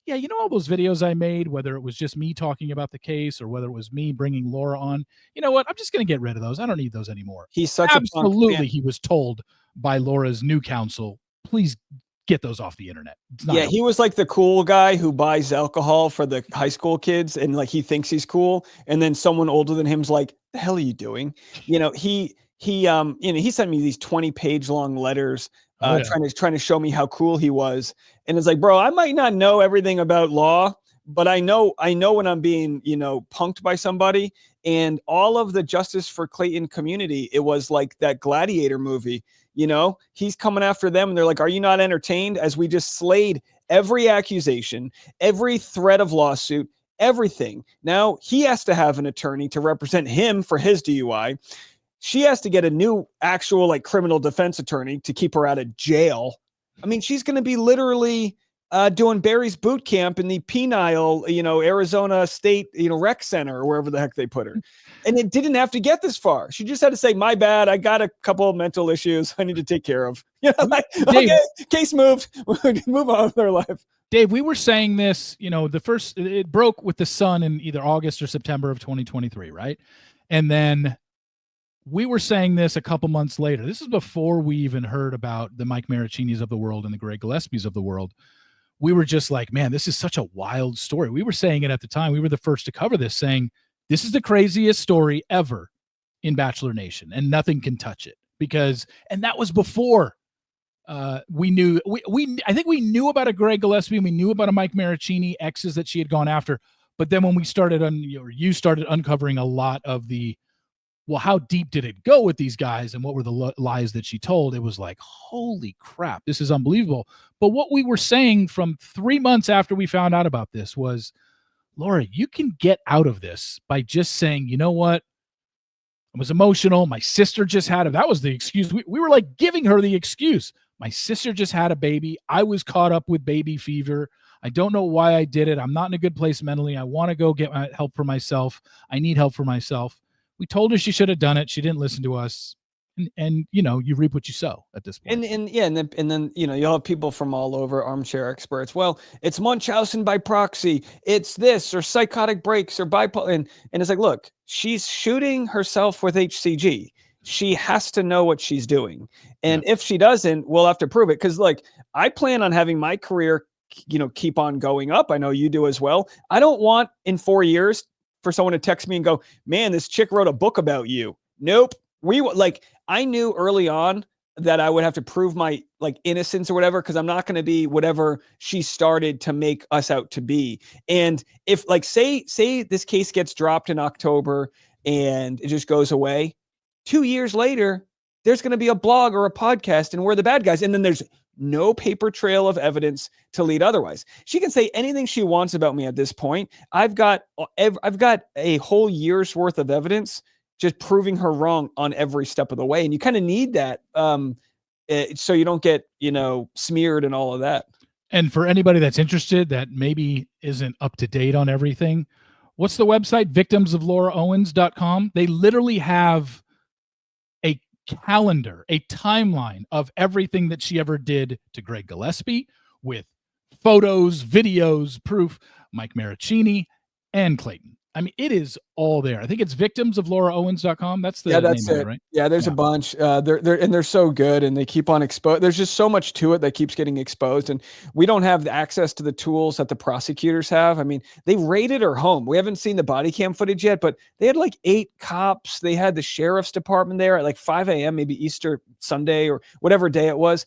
yeah, all those videos I made, whether it was just me talking about the case or whether it was me bringing Laura on, you know what? I'm just going to get rid of those. I don't need those anymore. He's such absolutely. He was told by Laura's new counsel, please get those off the internet. He was like the cool guy who buys alcohol for the high school kids, and like he thinks he's cool, and then someone older than him's like, the hell are you doing? he he sent me these 20-page long letters trying to show me how cool he was. And it's like, bro, I might not know everything about law, but I know when I'm being, punked by somebody. And all of the Justice for Clayton community, it was like that Gladiator movie. He's coming after them, and they're like, are you not entertained? As we just slayed every accusation, every threat of lawsuit, everything. Now he has to have an attorney to represent him for his DUI. She has to get a new actual like criminal defense attorney to keep her out of jail. I mean, she's going to be literally doing Barry's boot camp in the penile, Arizona State, rec center or wherever the heck they put her. And it didn't have to get this far. She just had to say, my bad. I got a couple of mental issues I need to take care of. Dave, okay, case moved. Move on with their life. Dave, we were saying this, it broke with the Sun in either August or September of 2023, right? And then we were saying this a couple months later. This is before we even heard about the Mike Maricinis of the world and the Greg Gillespies of the world. We were just like, man, this is such a wild story. We were saying it at the time. We were the first to cover this, saying this is the craziest story ever in Bachelor Nation, and nothing can touch it and that was before we knew. I think we knew about a Greg Gillespie, and we knew about a Mike Maricini exes that she had gone after. But then when we started you started uncovering a lot of the, well, how deep did it go with these guys and what were the lies that she told? It was like, holy crap, this is unbelievable. But what we were saying from 3 months after we found out about this was, Laura, you can get out of this by just saying, you know what? I was emotional. My sister just had that was the excuse. We were like giving her the excuse. My sister just had a baby. I was caught up with baby fever. I don't know why I did it. I'm not in a good place mentally. I want to go get help for myself. I need help for myself. We told her she should have done it. She didn't listen to us. And you reap what you sow at this point. And then you'll have people from all over, armchair experts. Well, it's Munchausen by proxy. It's this or psychotic breaks or bipolar. And it's like, look, she's shooting herself with HCG. She has to know what she's doing. And if she doesn't, we'll have to prove it. Because I plan on having my career, keep on going up. I know you do as well. I don't want in 4 years for someone to text me and go, man, this chick wrote a book about you. Nope. I knew early on that I would have to prove my innocence or whatever, because I'm not going to be whatever she started to make us out to be. And if say this case gets dropped in October and it just goes away, 2 years later, there's going to be a blog or a podcast and we're the bad guys. And then there's no paper trail of evidence to lead otherwise. She can say anything she wants about me at this point. I've got a whole year's worth of evidence just proving her wrong on every step of the way. And you kind of need that so you don't get, smeared and all of that. And for anybody that's interested that maybe isn't up to date on everything, what's the website? victimsoflauraowens.com. They literally have a calendar, a timeline of everything that she ever did to Greg Gillespie with photos, videos, proof, Mike Maricini, and Clayton. I mean, it is all there. I think it's victimsoflauraowens.com. That's the that's name it. of it, right? Yeah, there's a bunch. They're so good, and they keep on exposed. There's just so much to it that keeps getting exposed, and we don't have the access to the tools that the prosecutors have. I mean, they raided her home. We haven't seen the body cam footage yet, but they had 8 cops. They had the sheriff's department there at 5 a.m., maybe Easter Sunday or whatever day it was.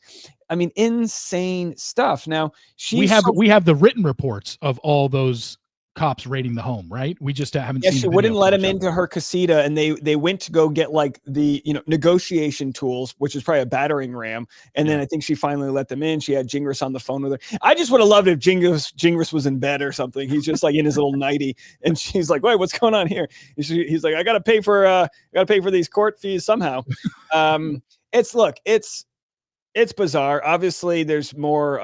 I mean, insane stuff. Now we have the written reports of all those cops raiding the home, right? We just haven't seen. She wouldn't let him into her casita, and they went to go get the negotiation tools, which is probably a battering ram. And then I think she finally let them in. She had Gingras on the phone with her. I just would have loved if Gingras was in bed or something. He's just in his little nightie, and she's like, "Wait, what's going on here?" He's like, "I gotta pay for these court fees somehow." It's bizarre. Obviously, there's more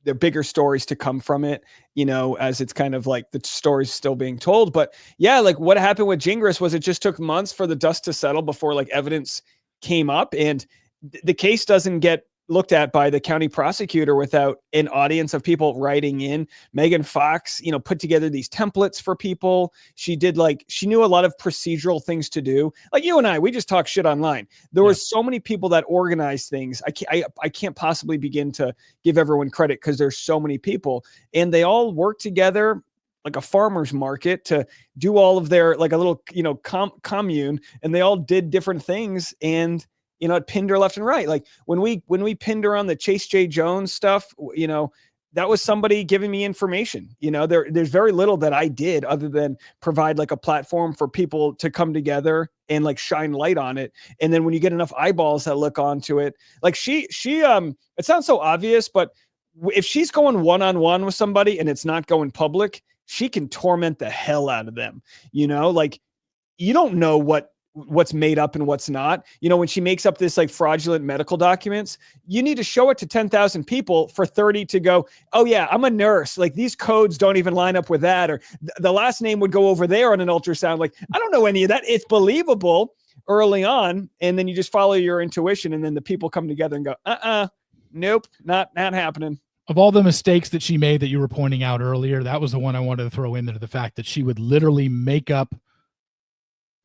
there are bigger stories to come from it, as it's kind of the story's still being told. But what happened with Gingras was it just took months for the dust to settle before evidence came up, and the case doesn't get looked at by the county prosecutor without an audience of people writing in. Megan Fox, put together these templates for people. She did she knew a lot of procedural things to do. You and I, we just talk shit online. There were so many people that organized things. I can't possibly begin to give everyone credit because there's so many people, and they all work together like a farmer's market to do all of their, like a little, commune, and they all did different things. And, it pinned her left and right. Like when we pinned her on the Chase J. Jones stuff, that was somebody giving me information. There's very little that I did other than provide like a platform for people to come together and like shine light on it. And then when you get enough eyeballs that look onto it, like she it sounds so obvious, but if she's going one-on-one with somebody and it's not going public, she can torment the hell out of them. Like you don't know what's made up and what's not. When she makes up this like fraudulent medical documents, you need to show it to 10,000 people for 30 to go, oh yeah, I'm a nurse. Like these codes don't even line up with that. Or the last name would go over there on an ultrasound. Like, I don't know any of that. It's believable early on. And then you just follow your intuition. And then the people come together and go, nope, not happening. Of all the mistakes that she made that you were pointing out earlier, that was the one I wanted to throw in there, the fact that she would literally make up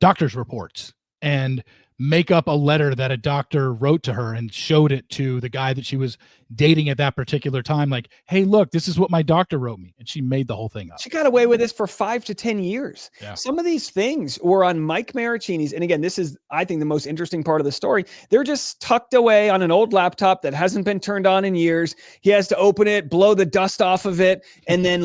doctor's reports and make up a letter that a doctor wrote to her and showed it to the guy that she was dating at that particular time. Like, hey, look, this is what my doctor wrote me. And she made the whole thing up. She got away with this for 5 to 10 years. Yeah. Some of these things were on Mike Maricini's. And again, this is, I think, the most interesting part of the story. They're just tucked away on an old laptop that hasn't been turned on in years. He has to open it, blow the dust off of it, and then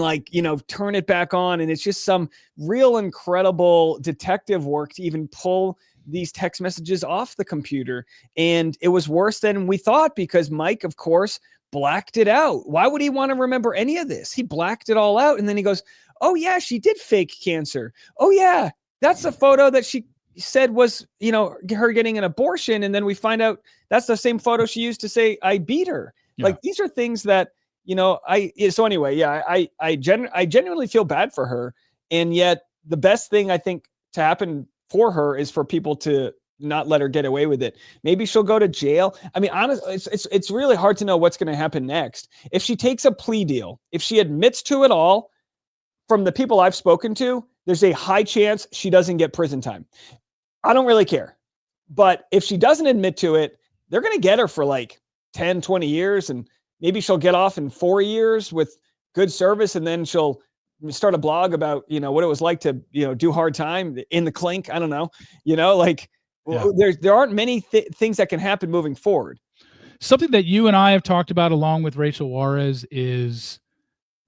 turn it back on. And it's just some real incredible detective work to even pull these text messages off the computer. And it was worse than we thought because Mike, of course, blacked it out. Why would he want to remember any of this? He blacked it all out. And then he goes, oh yeah, she did fake cancer. Oh yeah, that's the photo that she said was, her getting an abortion. And then we find out that's the same photo she used to say, I beat her. Yeah. Like these are things that, so anyway, yeah, I genuinely feel bad for her. And yet the best thing I think to happen for her is for people to not let her get away with it. Maybe she'll go to jail. I mean, honestly, it's really hard to know what's going to happen next. If she takes a plea deal, if she admits to it all, from the people I've spoken to, there's a high chance she doesn't get prison time. I don't really care. But if she doesn't admit to it, they're going to get her for like 10, 20 years. And maybe she'll get off in 4 years with good service. And then she'll start a blog about, what it was like to, do hard time in the clink. I don't know, there aren't many things that can happen moving forward. Something that you and I have talked about along with Rachel Juarez is,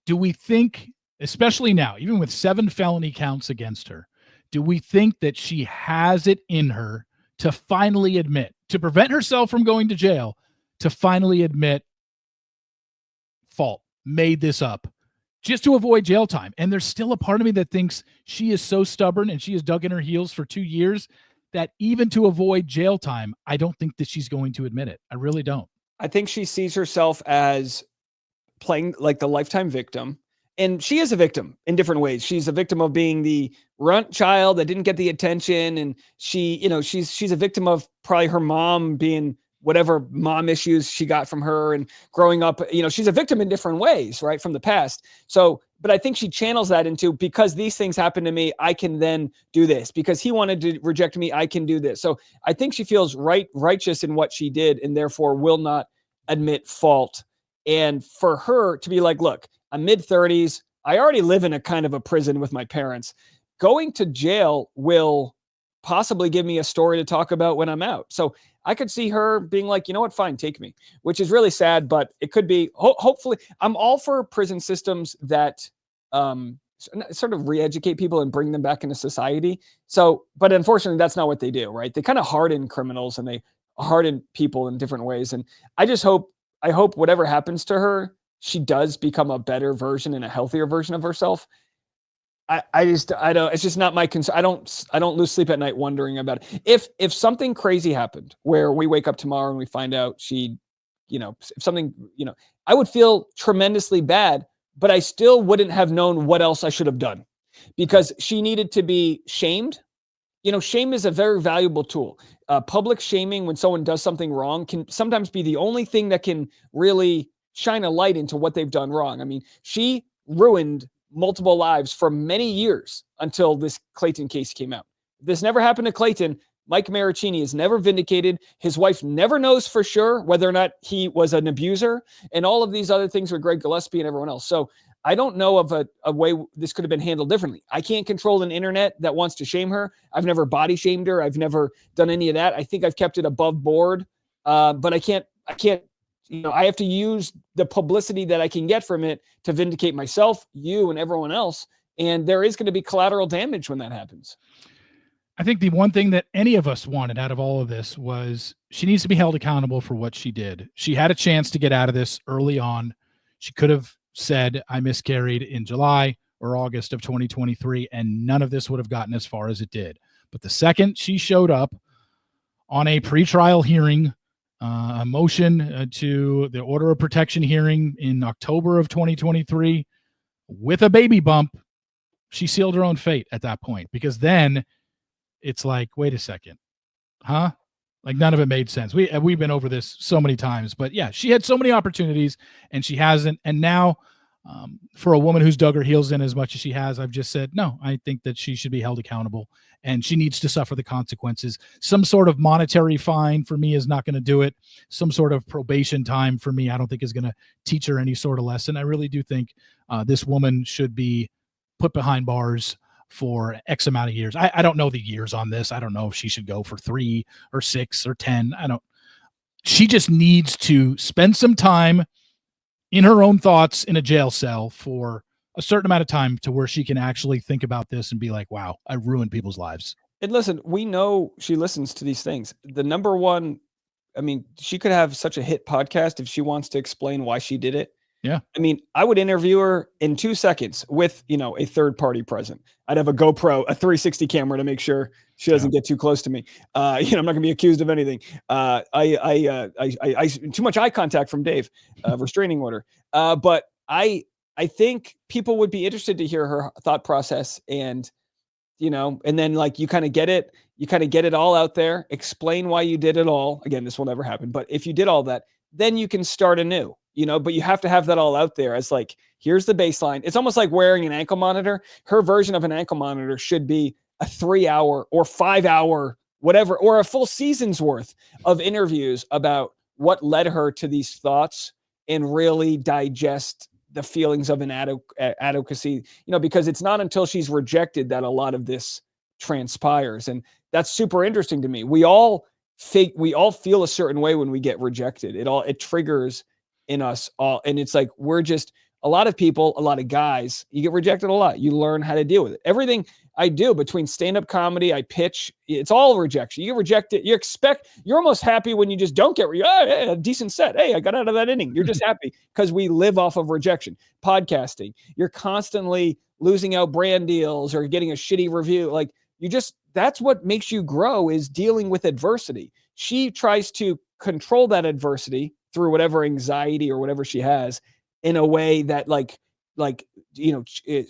do we think, especially now, even with 7 felony counts against her, do we think that she has it in her to finally admit, to prevent herself from going to jail, to finally admit fault, made this up, just to avoid jail time? And there's still a part of me that thinks she is so stubborn and she has dug in her heels for 2 years that even to avoid jail time, I don't think that she's going to admit it. I really don't. I think she sees herself as playing like the lifetime victim. And she is a victim in different ways. She's a victim of being the runt child that didn't get the attention. And she, she's a victim of probably her mom being whatever mom issues she got from her and growing up, she's a victim in different ways, right, from the past. So, but I think she channels that into, because these things happen to me, I can then do this. Because he wanted to reject me, I can do this. So I think she feels righteous in what she did and therefore will not admit fault. And for her to be like, look, I'm mid-30s. I already live in a kind of a prison with my parents. Going to jail will possibly give me a story to talk about when I'm out. So I could see her being like, you know what, fine, take me, which is really sad, but it could be, hopefully, I'm all for prison systems that sort of re-educate people and bring them back into society. So, but unfortunately, that's not what they do, right? They kind of harden criminals and they harden people in different ways. And I hope whatever happens to her, she does become a better version and a healthier version of herself. I don't, it's just not my concern. I don't lose sleep at night wondering about it. If something crazy happened where we wake up tomorrow and we find out she, if something, I would feel tremendously bad, but I still wouldn't have known what else I should have done because she needed to be shamed. Shame is a very valuable tool. Public shaming when someone does something wrong can sometimes be the only thing that can really shine a light into what they've done wrong. I mean, she ruined multiple lives for many years until this Clayton case came out. If this never happened to Clayton, Mike Maricini is never vindicated. His wife never knows for sure whether or not he was an abuser and all of these other things with Greg Gillespie and everyone else. So I don't know of a way this could have been handled differently. I can't control an internet that wants to shame her. I've never body shamed her. I've never done any of that. I think I've kept it above board. But I can't, I have to use the publicity that I can get from it to vindicate myself, you, and everyone else. And there is going to be collateral damage when that happens. I think the one thing that any of us wanted out of all of this was she needs to be held accountable for what she did. She had a chance to get out of this early on. She could have said, I miscarried in July or August of 2023, and none of this would have gotten as far as it did. But the second she showed up on a pretrial hearing, a motion to the order of protection hearing in October of 2023 with a baby bump, she sealed her own fate at that point, because then it's like, wait a second, huh? Like, none of it made sense. We've been over this so many times, but yeah, she had so many opportunities and she hasn't. And now, for a woman who's dug her heels in as much as she has, I've just said, no, I think that she should be held accountable and she needs to suffer the consequences. Some sort of monetary fine for me is not going to do it. Some sort of probation time for me, I don't think is going to teach her any sort of lesson. I really do think this woman should be put behind bars for X amount of years. I don't know the years on this. I don't know if she should go for 3 or 6 or 10. She just needs to spend some time in her own thoughts in a jail cell for a certain amount of time to where she can actually think about this and be like, wow, I ruined people's lives. And listen, we know she listens to these things. The number one, I mean, she could have such a hit podcast if she wants to explain why she did it. Yeah. I mean, I would interview her in 2 seconds with, a third party present. I'd have a GoPro, a 360 camera to make sure she doesn't get too close to me. I'm not going to be accused of anything. I too much eye contact from Dave, restraining order. But I think people would be interested to hear her thought process, and then like you kind of get it all out there, explain why you did it all. Again, this will never happen, but if you did all that, then you can start anew. But you have to have that all out there as like, here's the baseline. It's almost like wearing an ankle monitor. Her version of an ankle monitor should be a 3-hour or 5-hour, whatever, or a full season's worth of interviews about what led her to these thoughts and really digest the feelings of inadequacy, because it's not until she's rejected that a lot of this transpires. And that's super interesting to me. We all feel a certain way when we get rejected. It triggers in us all. And it's like, a lot of people, a lot of guys, you get rejected a lot. You learn how to deal with it. Everything I do between stand-up comedy, I pitch, it's all rejection. You get rejected. You're almost happy when you just don't get a decent set. Hey, I got out of that inning. You're just happy because we live off of rejection. Podcasting, you're constantly losing out brand deals or getting a shitty review. Like, that's what makes you grow, is dealing with adversity. She tries to control that adversity through whatever anxiety or whatever she has in a way that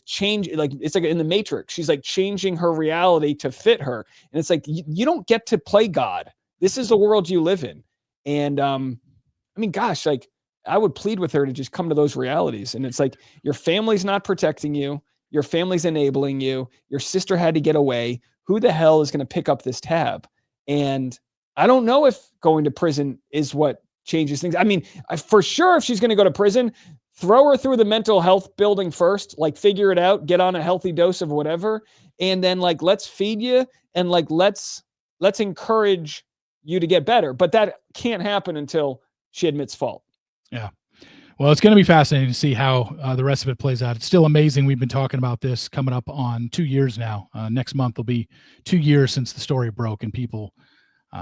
change, like it's like in the Matrix, she's like changing her reality to fit her. And it's like, you don't get to play God. This is the world you live in. And gosh, like I would plead with her to just come to those realities. And it's like, your family's not protecting you. Your family's enabling you. Your sister had to get away. Who the hell is going to pick up this tab? And I don't know if going to prison is what changes things. I mean, for sure, if she's going to go to prison, throw her through the mental health building first, like figure it out, get on a healthy dose of whatever. And then like, let's feed you and like, let's encourage you to get better. But that can't happen until she admits fault. Yeah. Well, it's going to be fascinating to see how the rest of it plays out. It's still amazing. We've been talking about this coming up on 2 years now. Next month will be 2 years since the story broke, and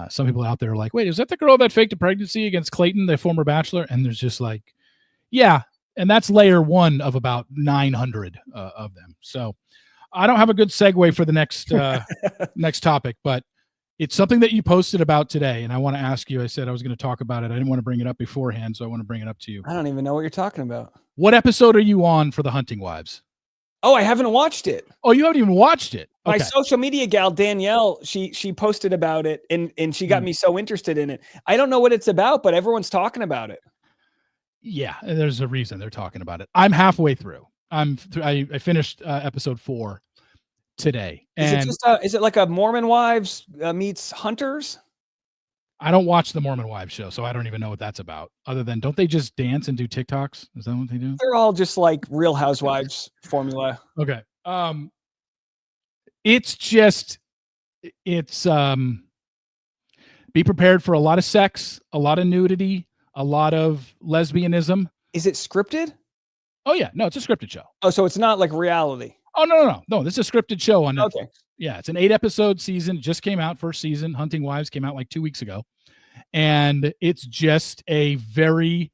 some people out there are like, wait, is that the girl that faked a pregnancy against Clayton, the former Bachelor? And there's just like, yeah. And that's layer 1 of about 900 of them. So I don't have a good segue for the next topic, but it's something that you posted about today. And I want to ask you, I said I was going to talk about it. I didn't want to bring it up beforehand, so I want to bring it up to you. I don't even know what you're talking about. What episode are you on for The Hunting Wives? Oh, I haven't watched it. Oh, you haven't even watched it? Okay. My social media gal, Danielle, she posted about it and she got me so interested in it. I don't know what it's about, but everyone's talking about it. Yeah, there's a reason they're talking about it. I'm halfway through. I finished episode 4 today. And is it like a Mormon Wives meets Hunters? I don't watch the Mormon Wives show, so I don't even know what that's about. Other than, don't they just dance and do TikToks? Is that what they do? They're all just like Real Housewives formula. Okay. It's just, it's be prepared for a lot of sex, a lot of nudity, a lot of lesbianism. Is it scripted? Oh yeah, no, it's a scripted show. Oh, so it's not like reality. Oh no, this is a scripted show on Netflix. Okay. Yeah, it's an 8-episode season. It just came out, first season. Hunting Wives came out like 2 weeks ago. And it's just a very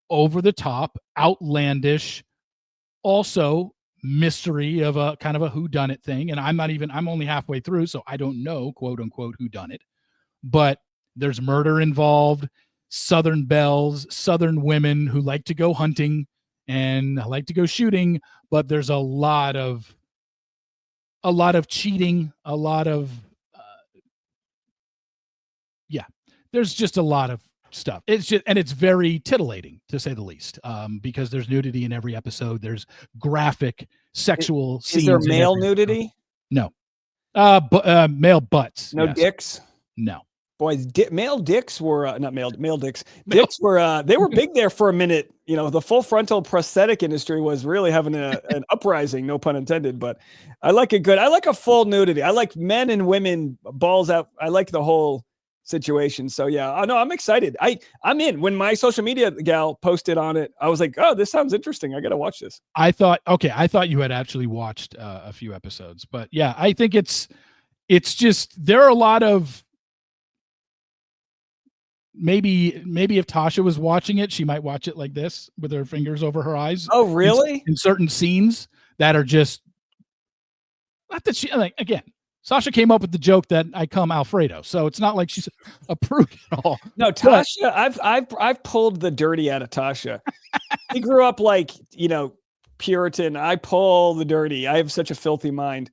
over the top, outlandish, also mystery of a kind of a whodunit thing. And I'm only halfway through, so I don't know, quote unquote, whodunit. But there's murder involved, Southern belles, Southern women who like to go hunting and like to go shooting, but there's a lot of cheating, a lot of there's just a lot of stuff. It's very titillating, to say the least, because there's nudity in every episode. There's graphic sexual scenes. Is there male nudity? No. Male butts. No dicks? No. Boys, male dicks were not male dicks. Dicks were they were big there for a minute. You know, the full frontal prosthetic industry was really having an uprising, no pun intended. But I like a full nudity. I like men and women balls out. I like the whole situation. So yeah, I know I'm excited. I'm in. When my social media gal posted on it, I was like, oh, this sounds interesting. I got to watch this. I thought you had actually watched a few episodes, but yeah, I think it's just, there are a lot of, maybe if Tasha was watching it, she might watch it like this with her fingers over her eyes. Oh, really? In certain scenes that are just, not that she, like, again, Sasha came up with the joke that I come Alfredo, so it's not like she's approved at all. No, Tasha, I've pulled the dirty out of Tasha. He grew up like, you know, Puritan. I pull the dirty. I have such a filthy mind.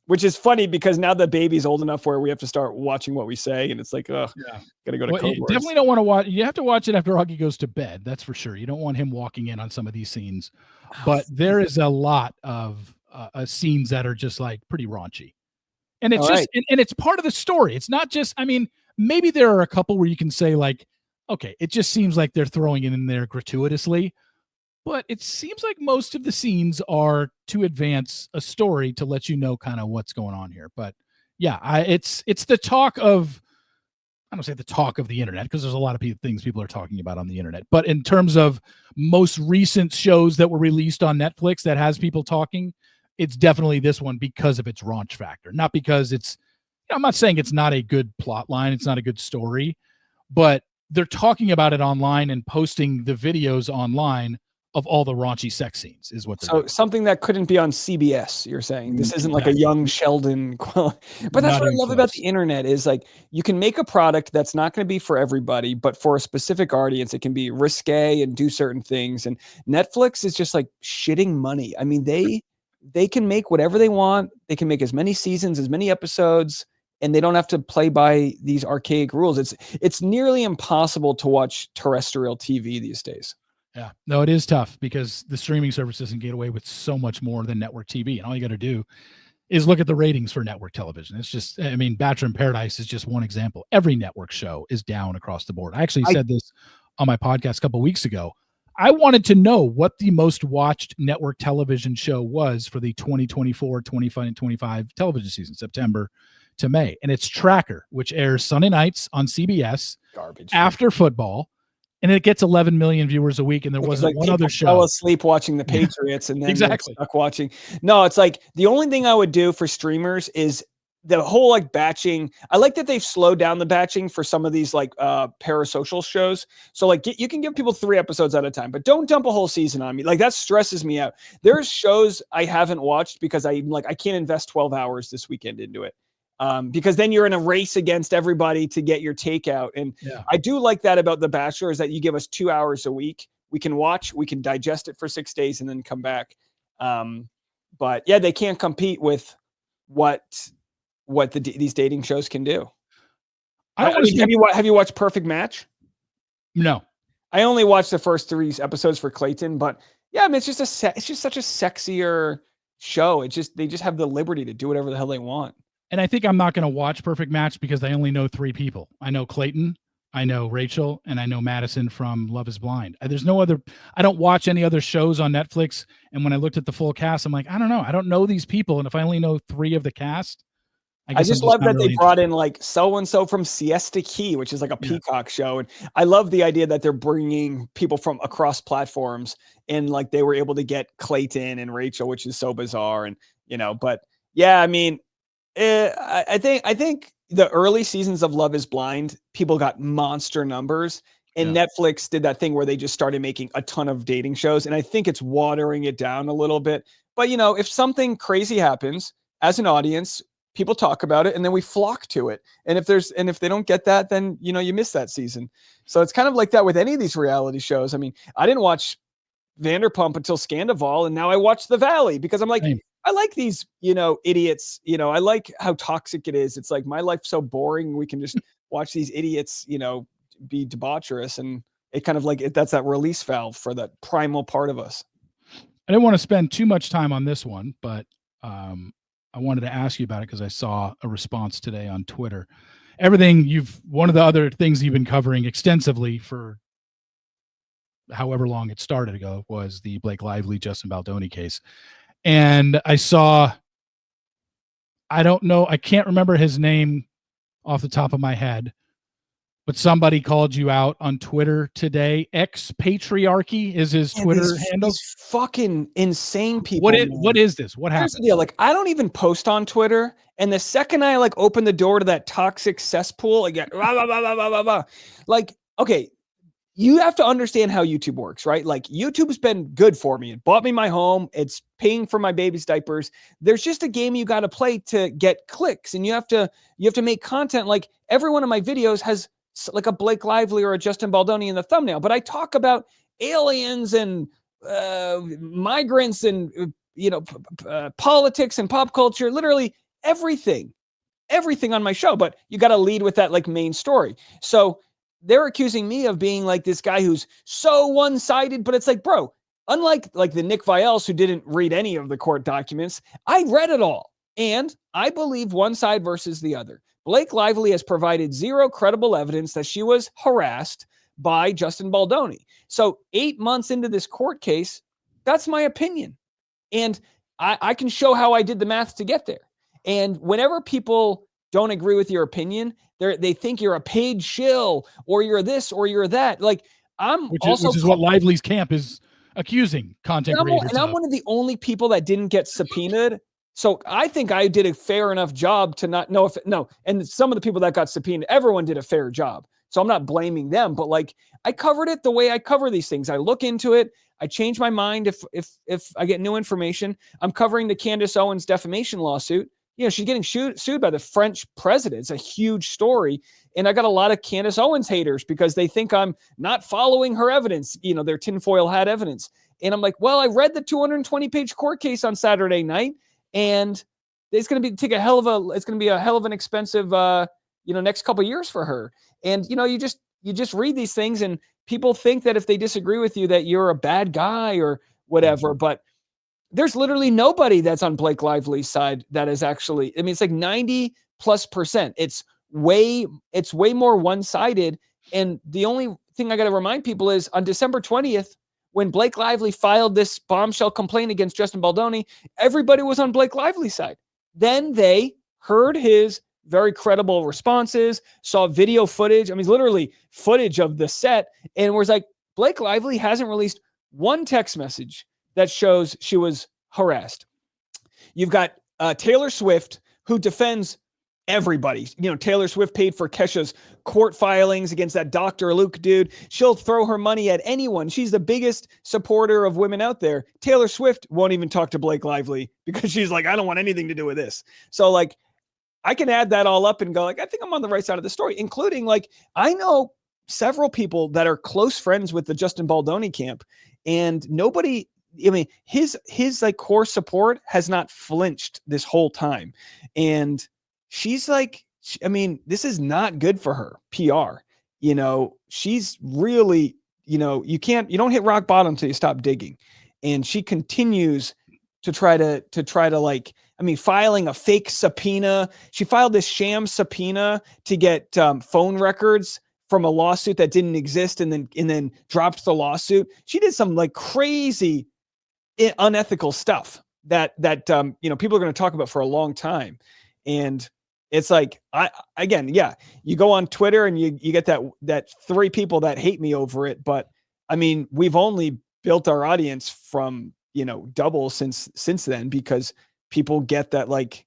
Which is funny because now the baby's old enough where we have to start watching what we say, and it's like, oh, yeah, gotta go to code you words. Definitely don't want to watch. You have to watch it after Huggy goes to bed. That's for sure. You don't want him walking in on some of these scenes, but there is a lot of scenes that are just like pretty raunchy, and it's and it's part of the story. It's not just. I mean, maybe there are a couple where you can say like, okay, it just seems like they're throwing it in there gratuitously. But it seems like most of the scenes are to advance a story to let you know kind of what's going on here. But yeah, it's the talk of, I don't say the talk of the internet, because there's a lot of things people are talking about on the internet. But in terms of most recent shows that were released on Netflix that has people talking, it's definitely this one because of its raunch factor. Not because it's, I'm not saying it's not a good plot line, it's not a good story, but they're talking about it online and posting the videos online of all the raunchy sex scenes is what they're doing. Something that couldn't be on CBS, you're saying. This isn't like a Young Sheldon but that's what I love about the internet is like you can make a product that's not going to be for everybody, but for a specific audience it can be risque and do certain things. And Netflix is just like shitting money. I mean, they can make whatever they want. They can make as many seasons, as many episodes, and they don't have to play by these archaic rules. It's nearly impossible to watch terrestrial TV these days. Yeah, no, it is tough because the streaming services can get away with so much more than network TV. And all you got to do is look at the ratings for network television. It's just, I mean, Bachelor in Paradise is just one example. Every network show is down across the board. I actually said this on my podcast a couple of weeks ago. I wanted to know what the most watched network television show was for the 2024, 25 television season, September to May. And it's Tracker, which airs Sunday nights on CBS. Garbage. After football. And it gets 11 million viewers a week, and there wasn't one other show. Fell asleep watching the Patriots, and then exactly stuck watching. No, it's like the only thing I would do for streamers is the whole like batching. I like that they've slowed down the batching for some of these like parasocial shows. So like you can give people 3 episodes at a time, but don't dump a whole season on me. Like that stresses me out. There's shows I haven't watched because I can't invest 12 hours this weekend into it. Because then you're in a race against everybody to get your takeout. And I do like that about The Bachelor is that you give us 2 hours a week. We can watch, we can digest it for 6 days and then come back. But yeah, they can't compete with what these dating shows can do. Have you watched Perfect Match? No. I only watched the first 3 episodes for Clayton, but yeah, I mean, it's just such a sexier show. They just have the liberty to do whatever the hell they want. And I think I'm not going to watch Perfect Match because I only know 3 people. I know Clayton, I know Rachel, and I know Madison from Love is Blind. There's no other, I don't watch any other shows on Netflix. And when I looked at the full cast, I'm like, I don't know. I don't know these people. And if I only know 3 of the cast, I I guess I'm just just love not that they really brought interested. in like so-and-so from Siesta Key, which is like a Yeah. Peacock show. And I love the idea that they're bringing people from across platforms, and like they were able to get Clayton and Rachel, which is so bizarre. And, but yeah, I mean, I think the early seasons of Love is Blind, people got monster numbers, and Yeah. Netflix did that thing where they just started making a ton of dating shows. And I think it's watering it down a little bit. But, if something crazy happens as an audience, people talk about it and then we flock to it. And if they don't get that, then, you miss that season. So it's kind of like that with any of these reality shows. I mean, I didn't watch Vanderpump until Scandival, and now I watch The Valley because I'm like, Same. I like these, idiots. I like how toxic it is. It's like my life's so boring. We can just watch these idiots, be debaucherous, and it kind of like that's that release valve for that primal part of us. I didn't want to spend too much time on this one, but I wanted to ask you about it because I saw a response today on Twitter. One of the other things you've been covering extensively for however long it started ago was the Blake Lively, Justin Baldoni case. And I don't know, I can't remember his name off the top of my head, but somebody called you out on Twitter today. Patriarchy is his Twitter handle. These fucking insane people. What is this? What Here's the happened? deal. Like, I don't even post on Twitter. And the second I like open the door to that toxic cesspool, I get blah, blah, blah, blah, blah, blah. Like, okay, you have to understand how YouTube works, right? Like, YouTube's been good for me. It bought me my home. It's paying for my baby's diapers. There's just a game you got to play to get clicks, and you have to make content. Like, every one of my videos has like a Blake Lively or a Justin Baldoni in the thumbnail, but I talk about aliens and migrants and politics and pop culture, literally everything on my show. But you got to lead with that like main story. So they're accusing me of being like this guy who's so one-sided, but it's like, bro, unlike like the Nick Vials who didn't read any of the court documents, I read it all, and I believe one side versus the other. Blake Lively has provided zero credible evidence that she was harassed by Justin Baldoni. So 8 months into this court case, that's my opinion. And I can show how I did the math to get there. And whenever people don't agree with your opinion, they think you're a paid shill or you're this or you're that. Like, Which is what Lively's camp is accusing content creators and I'm one of the only people that didn't get subpoenaed. So I think I did a fair enough job to not know and some of the people that got subpoenaed, everyone did a fair job. So I'm not blaming them, but like, I covered it the way I cover these things. I look into it. I change my mind if I get new information. I'm covering the Candace Owens defamation lawsuit. She's getting sued by the French president. It's a huge story. And I got a lot of Candace Owens haters because they think I'm not following her evidence. Their tinfoil hat evidence. And I'm like, well, I read the 220-page court case on Saturday night, and it's going to be a hell of an expensive, next couple of years for her. And, you just read these things, and people think that if they disagree with you that you're a bad guy or whatever. But there's literally nobody that's on Blake Lively's side that is actually, I mean, it's like 90+%. It's way more one-sided. And the only thing I got to remind people is on December 20th, when Blake Lively filed this bombshell complaint against Justin Baldoni, everybody was on Blake Lively's side. Then they heard his very credible responses, saw video footage. I mean, literally footage of the set, and was like, Blake Lively hasn't released one text message that shows she was harassed. You've got Taylor Swift, who defends everybody. Taylor Swift paid for Kesha's court filings against that Dr. Luke dude. She'll throw her money at anyone. She's the biggest supporter of women out there. Taylor Swift won't even talk to Blake Lively because she's like, I don't want anything to do with this. So like, I can add that all up and go like, I think I'm on the right side of the story, including like, I know several people that are close friends with the Justin Baldoni camp, and nobody, I mean, his like core support has not flinched this whole time. And she's like, I mean, this is not good for her PR. She's really, you don't hit rock bottom until you stop digging. And she continues to try to like, I mean, filing a fake subpoena. She filed this sham subpoena to get phone records from a lawsuit that didn't exist, and then dropped the lawsuit. She did some like crazy, unethical stuff that people are going to talk about for a long time. And it's like, you go on Twitter and you get that 3 people that hate me over it. But I mean, we've only built our audience from, double since then, because people get that, like,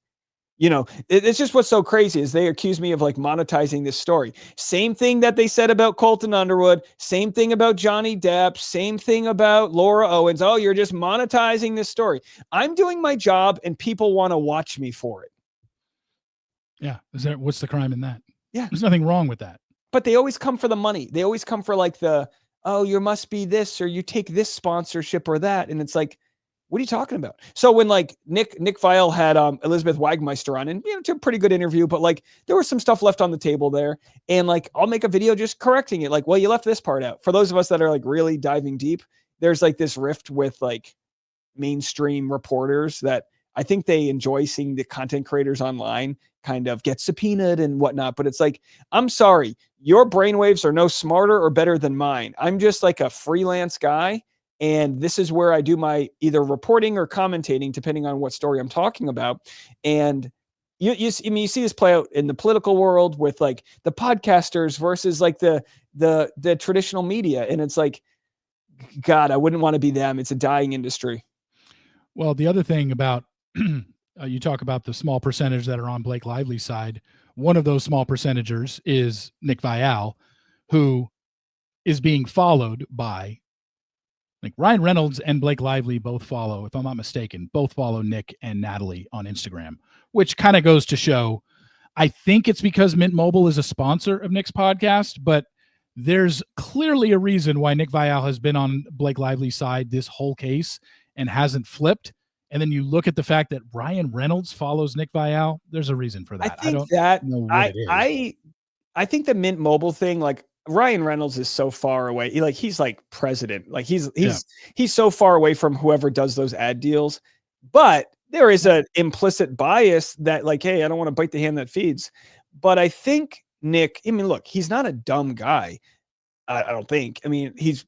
it's just what's so crazy is they accuse me of like monetizing this story. Same thing that they said about Colton Underwood, same thing about Johnny Depp, same thing about Laura Owens. Oh, you're just monetizing this story. I'm doing my job and people want to watch me for it. Yeah. What's the crime in that? Yeah. There's nothing wrong with that. But they always come for the money. They always come for like you must be this, or you take this sponsorship or that. And it's like, what are you talking about? So when like Nick Viall had Elizabeth Wagmeister on, and it's a pretty good interview, but like there was some stuff left on the table there, and like I'll make a video just correcting it. Like, well, you left this part out. For those of us that are like really diving deep, there's like this rift with like mainstream reporters that I think they enjoy seeing the content creators online kind of get subpoenaed and whatnot. But it's like, I'm sorry, your brainwaves are no smarter or better than mine. I'm just like a freelance guy. And this is where I do my either reporting or commentating, depending on what story I'm talking about. And you see this play out in the political world with like the podcasters versus like the traditional media. And it's like, God, I wouldn't want to be them. It's a dying industry. Well, the other thing about you talk about the small percentage that are on Blake Lively's side. One of those small percentagers is Nick Viall, who is being followed by, like, Ryan Reynolds and Blake Lively both follow, if I'm not mistaken, both follow Nick and Natalie on Instagram, which kind of goes to show, I think it's because Mint Mobile is a sponsor of Nick's podcast, but there's clearly a reason why Nick Viall has been on Blake Lively's side this whole case and hasn't flipped. And then you look at the fact that Ryan Reynolds follows Nick Viall. There's a reason for that. I don't know what it is. I think the Mint Mobile thing, like, Ryan Reynolds is so far away. He's like president. Like he's so far away from whoever does those ad deals. But there is an implicit bias that like, hey, I don't want to bite the hand that feeds. But I think Nick, I mean, look, he's not a dumb guy. I don't think. I mean, he's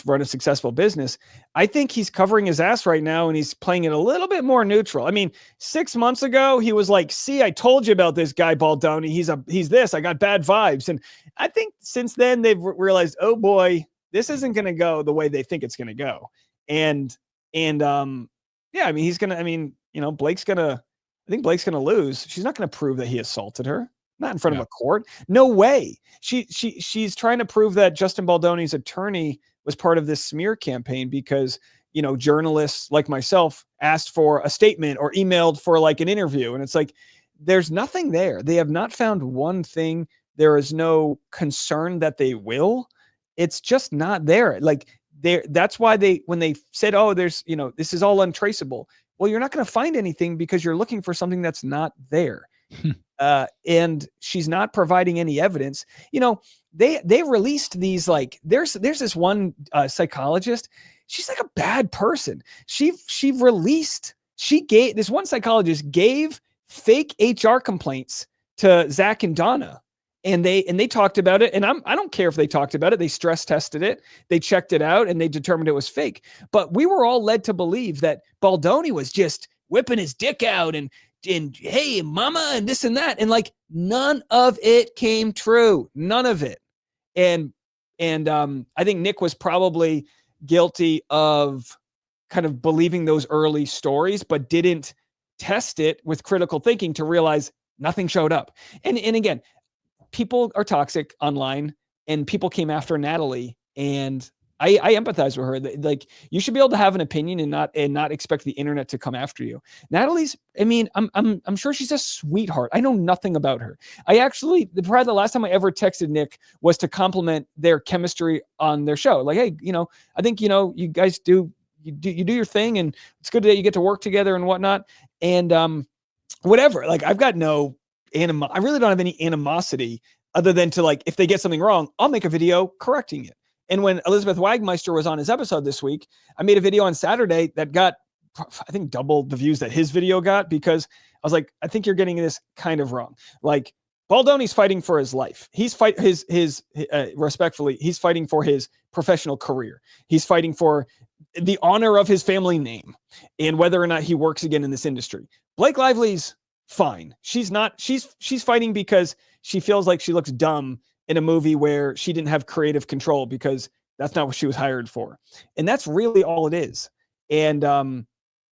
run a successful business. I think he's covering his ass right now, and he's playing it a little bit more neutral. I mean, 6 months ago, he was like, see, I told you about this guy, Baldoni. He's this. I got bad vibes. And I think since then they've realized, oh boy, this isn't going to go the way they think it's going to go. And I mean, Blake's going to lose. She's not going to prove that he assaulted her. Not in front of a court. No way. She's trying to prove that Justin Baldoni's attorney was part of this smear campaign because, journalists like myself asked for a statement or emailed for like an interview. And it's like, there's nothing there. They have not found one thing. There is no concern that they will. It's just not there. Like that's why when they said, oh, there's, this is all untraceable. Well, you're not going to find anything because you're looking for something that's not there. And she's not providing any evidence. They released these, like, there's this one psychologist. She's like a bad person. This one psychologist gave fake HR complaints to Zach and Donna. And they talked about it. And I don't care if they talked about it. They stress tested it. They checked it out and they determined it was fake. But we were all led to believe that Baldoni was just whipping his dick out and hey, mama, and this and that. And like, none of it came true. None of it. And I think Nick was probably guilty of kind of believing those early stories, but didn't test it with critical thinking to realize nothing showed up. And again, people are toxic online, and people came after Natalie, and I empathize with her. Like, you should be able to have an opinion and not expect the internet to come after you. Natalie's, I mean, I'm sure she's a sweetheart. I know nothing about her. Probably the last time I ever texted Nick was to compliment their chemistry on their show. Like, hey, I think, you guys do your thing, and it's good that you get to work together and whatnot. And whatever, like, I've got no I really don't have any animosity other than to, like, if they get something wrong, I'll make a video correcting it. And when Elizabeth Wagmeister was on his episode this week, I made a video on Saturday that got I think double the views that his video got, because I was like, I think you're getting this kind of wrong. Like, Baldoni's fighting for his life. He's respectfully, he's fighting for his professional career. He's fighting for the honor of his family name and whether or not he works again in this industry. Blake Lively's fine. She's fighting because she feels like she looks dumb in a movie where she didn't have creative control, because that's not what she was hired for. And that's really all it is. And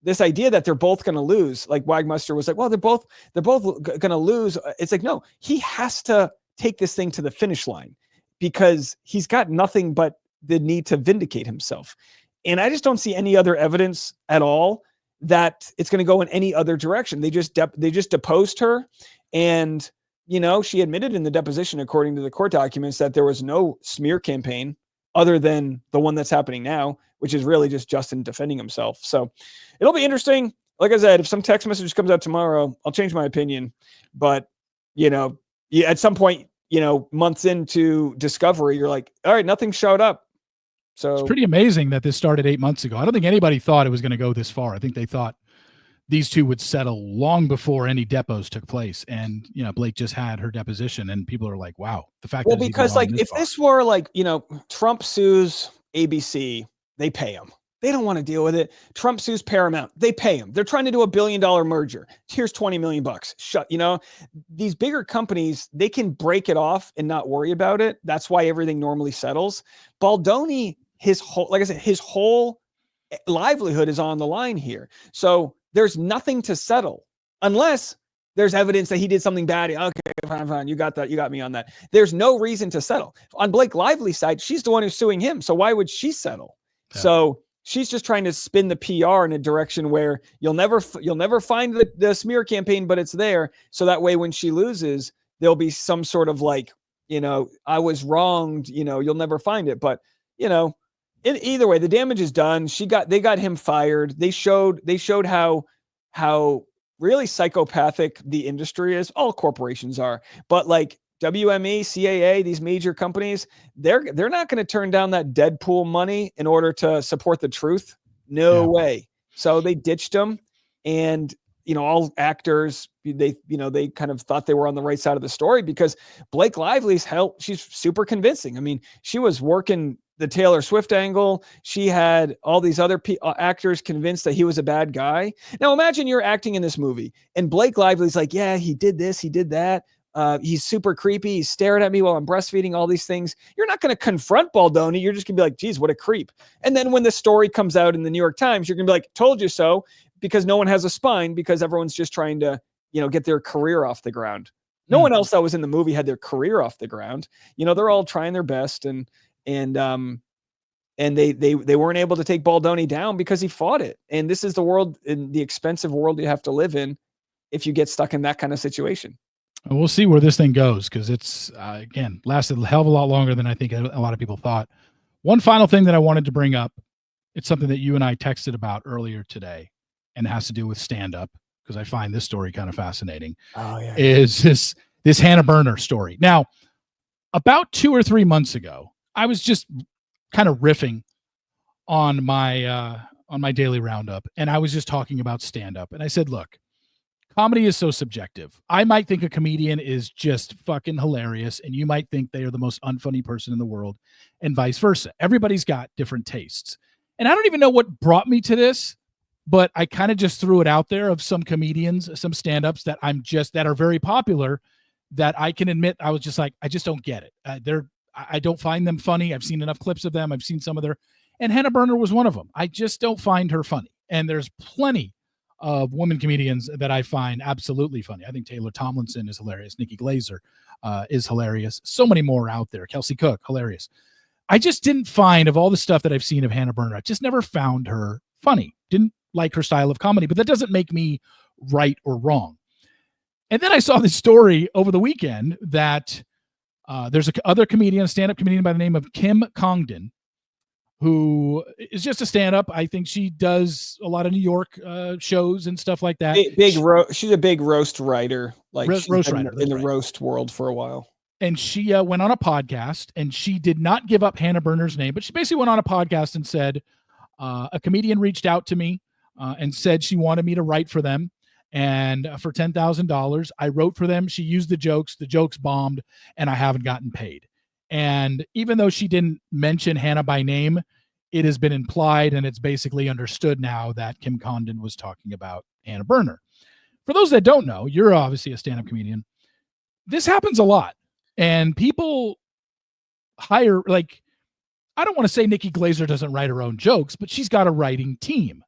this idea that they're both going to lose, like Wagmuster was like, well, they're both going to lose. It's like, no, he has to take this thing to the finish line, because he's got nothing but the need to vindicate himself. And I just don't see any other evidence at all that it's going to go in any other direction. They just deposed her, and she admitted in the deposition, according to the court documents, that there was no smear campaign other than the one that's happening now, which is really just Justin defending himself. So it'll be interesting. Like I said, if some text message comes out tomorrow, I'll change my opinion. But, at some point, months into discovery, you're like, all right, nothing showed up. So it's pretty amazing that this started 8 months ago. I don't think anybody thought it was going to go this far. I think they thought these two would settle long before any depots took place. And, Blake just had her deposition, and people are like, wow, the fact that because like, if this were like, Trump sues ABC, they pay him. They don't want to deal with it. Trump sues Paramount. They pay him. They're trying to do $1 billion merger. Here's $20 million. These bigger companies, they can break it off and not worry about it. That's why everything normally settles. Baldoni, his whole livelihood is on the line here. So there's nothing to settle unless there's evidence that he did something bad. Okay, fine. You got that. You got me on that. There's no reason to settle. On Blake Lively's side, she's the one who's suing him. So why would she settle? Yeah. So she's just trying to spin the PR in a direction where you'll never find the smear campaign, but it's there. So that way, when she loses, there'll be some sort of like, I was wronged, you'll never find it. But, either way, the damage is done. They got him fired. They showed how really psychopathic the industry is. All corporations are, but like WME, CAA, these major companies, they're not going to turn down that Deadpool money in order to support the truth. No way. So they ditched him, and all actors, they kind of thought they were on the right side of the story, because Blake Lively's she's super convincing. I mean, she was working the Taylor Swift angle. She had all these other actors convinced that he was a bad guy. Now imagine you're acting in this movie and Blake Lively's like, yeah, he did this, he did that. He's super creepy. He's staring at me while I'm breastfeeding, all these things. You're not going to confront Baldoni. You're just going to be like, geez, what a creep. And then when the story comes out in the New York Times, you're going to be like, told you so, because no one has a spine, because everyone's just trying to, get their career off the ground. No one else that was in the movie had their career off the ground. They're all trying their best, and they weren't able to take Baldoni down because he fought it. And this is the world, in the expensive world you have to live in if you get stuck in that kind of situation. We'll see where this thing goes, because it's, again, lasted a hell of a lot longer than I think a lot of people thought. One final thing that I wanted to bring up, it's something that you and I texted about earlier today, and it has to do with stand-up, because I find this story kind of fascinating. Oh, yeah. Is this Hannah Berner story. Now, about 2 or 3 months ago, I was just kind of riffing on my daily roundup, and I was just talking about stand-up, and I said, look, comedy is so subjective. I might think a comedian is just fucking hilarious, and you might think they are the most unfunny person in the world, and vice versa. Everybody's got different tastes. And I don't even know what brought me to this, but I kind of just threw it out there of some comedians, some stand-ups that are very popular, that I can admit I was just like, I just don't get it. I don't find them funny. I've seen enough clips of them. I've seen some of and Hannah Berner was one of them. I just don't find her funny. And there's plenty of women comedians that I find absolutely funny. I think Taylor Tomlinson is hilarious. Nikki Glaser is hilarious. So many more out there. Kelsey Cook, hilarious. I just didn't find, of all the stuff that I've seen of Hannah Berner, I just never found her funny. Didn't like her style of comedy, but that doesn't make me right or wrong. And then I saw this story over the weekend that there's other comedian, a stand-up comedian by the name of Kim Congdon, who is just a stand-up. I think she does a lot of New York shows and stuff like that. She's a big roast writer. Like roast writer in the roast world for a while. And she went on a podcast, and she did not give up Hannah Berner's name, but she basically went on a podcast and said, a comedian reached out to me. and said she wanted me to write for them. And for $10,000, I wrote for them. She used the jokes bombed, and I haven't gotten paid. And even though she didn't mention Hannah by name, it has been implied, and it's basically understood now that Kim Condon was talking about Hannah Berner. For those that don't know, you're obviously a stand-up comedian. This happens a lot, and people hire, like, I don't want to say Nikki Glaser doesn't write her own jokes, but she's got a writing team,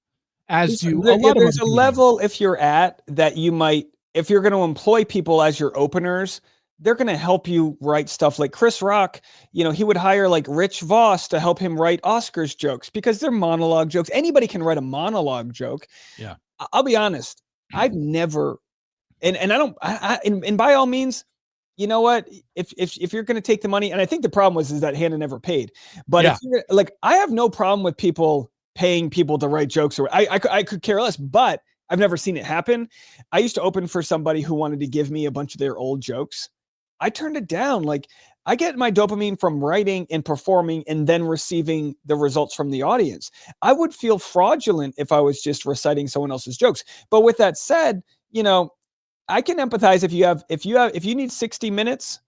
as do a lot of there's a comedians. level if you're at that you might, if you're going to employ people as your openers, they're going to help you write stuff. Like Chris Rock, you know, he would hire like Rich Voss to help him write Oscars jokes because they're monologue jokes. Anybody can write a monologue joke. Yeah. I'll be honest. I've never, and I don't, and by all means, you know what, if you're going to take the money, and I think the problem is that Hannah never paid, but if you're, like, I have no problem with people paying people to write jokes, or I could care less, but I've never seen it happen. I used to open for somebody who wanted to give me a bunch of their old jokes. I turned it down. Like, I get my dopamine from writing and performing and then receiving the results from the audience. I would feel fraudulent if I was just reciting someone else's jokes. But with that said, you know, I can empathize if you need 60 minutes,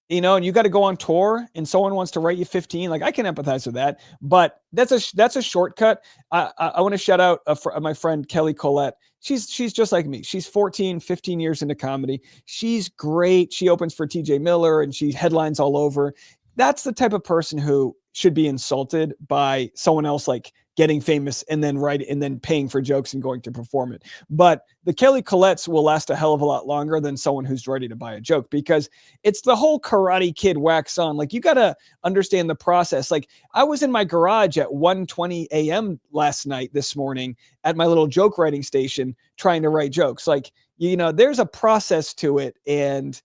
you know, and you got to go on tour and someone wants to write you 15, like, I can empathize with that, but that's a shortcut. I want to shout out my friend Kelly Collette. She's just like me. She's 15 years into comedy. She's great. She opens for TJ Miller and she headlines all over. That's the type of person who should be insulted by someone else, like getting famous and then paying for jokes and going to perform it. But the Kelly Colettes will last a hell of a lot longer than someone who's ready to buy a joke, because it's the whole Karate Kid wax on. Like, you got to understand the process. Like, I was in my garage at 1:20 a.m. this morning at my little joke writing station trying to write jokes. Like, you know, there's a process to it. And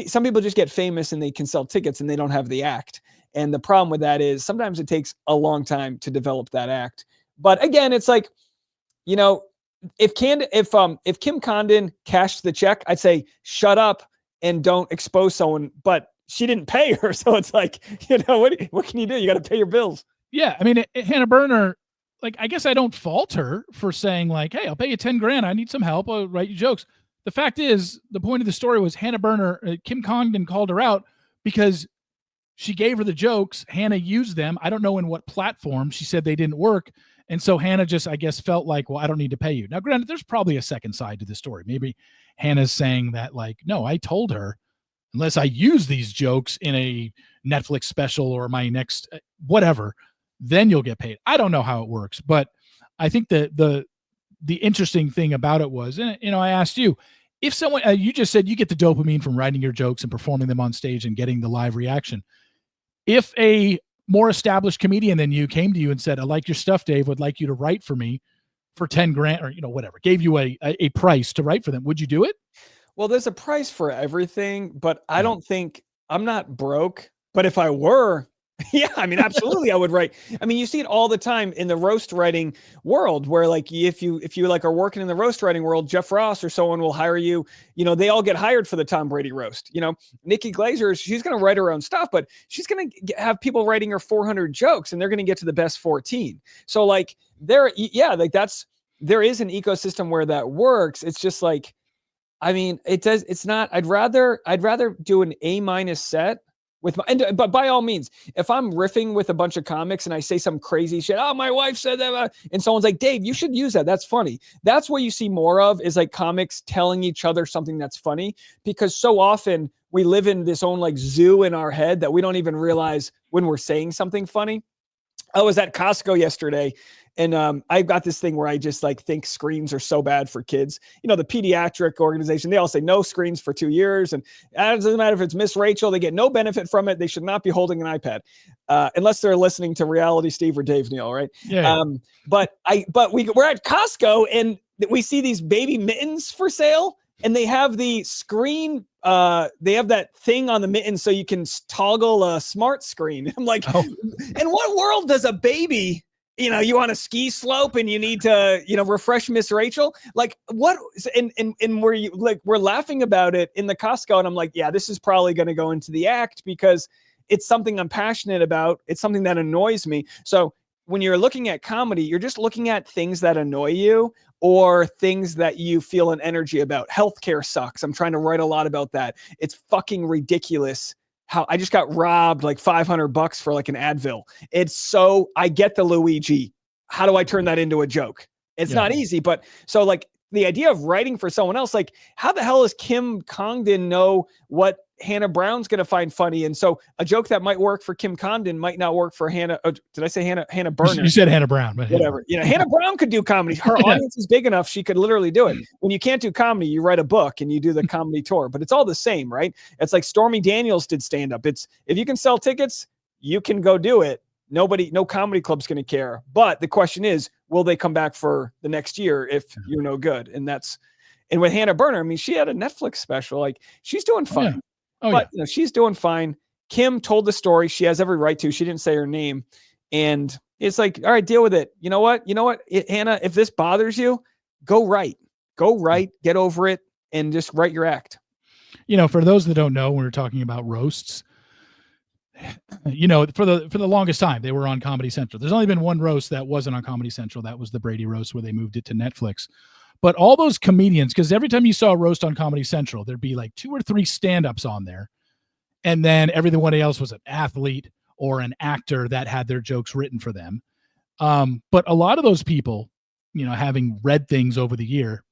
some people just get famous and they can sell tickets and they don't have the act. And the problem with that is sometimes it takes a long time to develop that act. But again, it's like, you know, if Kim Condon cashed the check, I'd say shut up and don't expose someone. But she didn't pay her, so it's like, you know, what can you do? You got to pay your bills. Yeah, I mean, Hannah Berner, like, I guess I don't fault her for saying, like, hey, I'll pay you 10 grand. I need some help. I'll write you jokes. The fact is, the point of the story was Hannah Berner, Kim Condon called her out because she gave her the jokes. Hannah used them. I don't know in what platform. She said they didn't work. And so Hannah just, I guess, felt like, well, I don't need to pay you. Now, granted, there's probably a second side to the story. Maybe Hannah's saying that, like, no, I told her, unless I use these jokes in a Netflix special or my next whatever, then you'll get paid. I don't know how it works. But I think that the interesting thing about it was, you know, I asked you, if someone, you just said you get the dopamine from writing your jokes and performing them on stage and getting the live reaction. If a more established comedian than you came to you and said, I like your stuff, Dave, would like you to write for me for 10 grand, or, you know, whatever, gave you a price to write for them, would you do it? Well, there's a price for everything, but I don't think, I'm not broke, but if I were, yeah, I mean, absolutely, I would write. I mean, you see it all the time in the roast writing world, where, like, if you like are working in the roast writing world, Jeff Ross or someone will hire you. You know, they all get hired for the Tom Brady roast. You know, Nikki Glaser, she's going to write her own stuff, but she's going to have people writing her 400 jokes, and they're going to get to the best 14. So, like, there is an ecosystem where that works. It's just like, I mean, it does. It's not. I'd rather do an A- set. But by all means, if I'm riffing with a bunch of comics and I say some crazy shit, oh, my wife said that, and someone's like, Dave, you should use that. That's funny. That's what you see more of, is like comics telling each other something that's funny, because so often we live in this own like zoo in our head that we don't even realize when we're saying something funny. I was at Costco yesterday, and I've got this thing where I just like think screens are so bad for kids. You know, the pediatric organization, they all say no screens for 2 years. And it doesn't matter if it's Miss Rachel, they get no benefit from it. They should not be holding an iPad unless they're listening to Reality Steve or Dave Neal, right? Yeah. But we're at Costco and we see these baby mittens for sale. And they have the screen, they have that thing on the mitten so you can toggle a smart screen. I'm like, in what world does a baby, you know, you on a ski slope and you need to, you know, refresh Miss Rachel? Like, what? And we're laughing about it in the Costco. And I'm like, yeah, this is probably going to go into the act because it's something I'm passionate about. It's something that annoys me. So when you're looking at comedy, you're just looking at things that annoy you or things that you feel an energy about. Healthcare sucks. I'm trying to write a lot about that. It's fucking ridiculous how I just got robbed like $500 for like an Advil. It's so, I get the Luigi. How do I turn that into a joke? It's not easy, but so like the idea of writing for someone else, like how the hell does Kim Congdon know what Hannah Brown's going to find funny? And so a joke that might work for Kim Congdon might not work for Hannah. Oh, did I say Hannah Burner? You said Hannah Brown, but whatever. Hannah Brown could do comedy. Her audience is big enough. She could literally do it. When you can't do comedy, you write a book and you do the comedy tour, but it's all the same, right? It's like Stormy Daniels did stand up. It's if you can sell tickets, you can go do it. No comedy club's going to care. But the question is, will they come back for the next year if you're no good? And with Hannah Burner, I mean, she had a Netflix special. Like she's doing fine. She's doing fine. Kim told the story. She has every right to. She didn't say her name. And it's like, all right, deal with it. You know what, Hannah, if this bothers you, go write, get over it and just write your act. For those that don't know, when we're talking about roasts, for the longest time they were on Comedy Central. There's only been one roast that wasn't on Comedy Central. That was the Brady roast where they moved it to Netflix. But all those comedians, because every time you saw a roast on Comedy Central, there'd be like 2 or 3 stand-ups on there. And then everybody else was an athlete or an actor that had their jokes written for them. But a lot of those people, having read things over the year,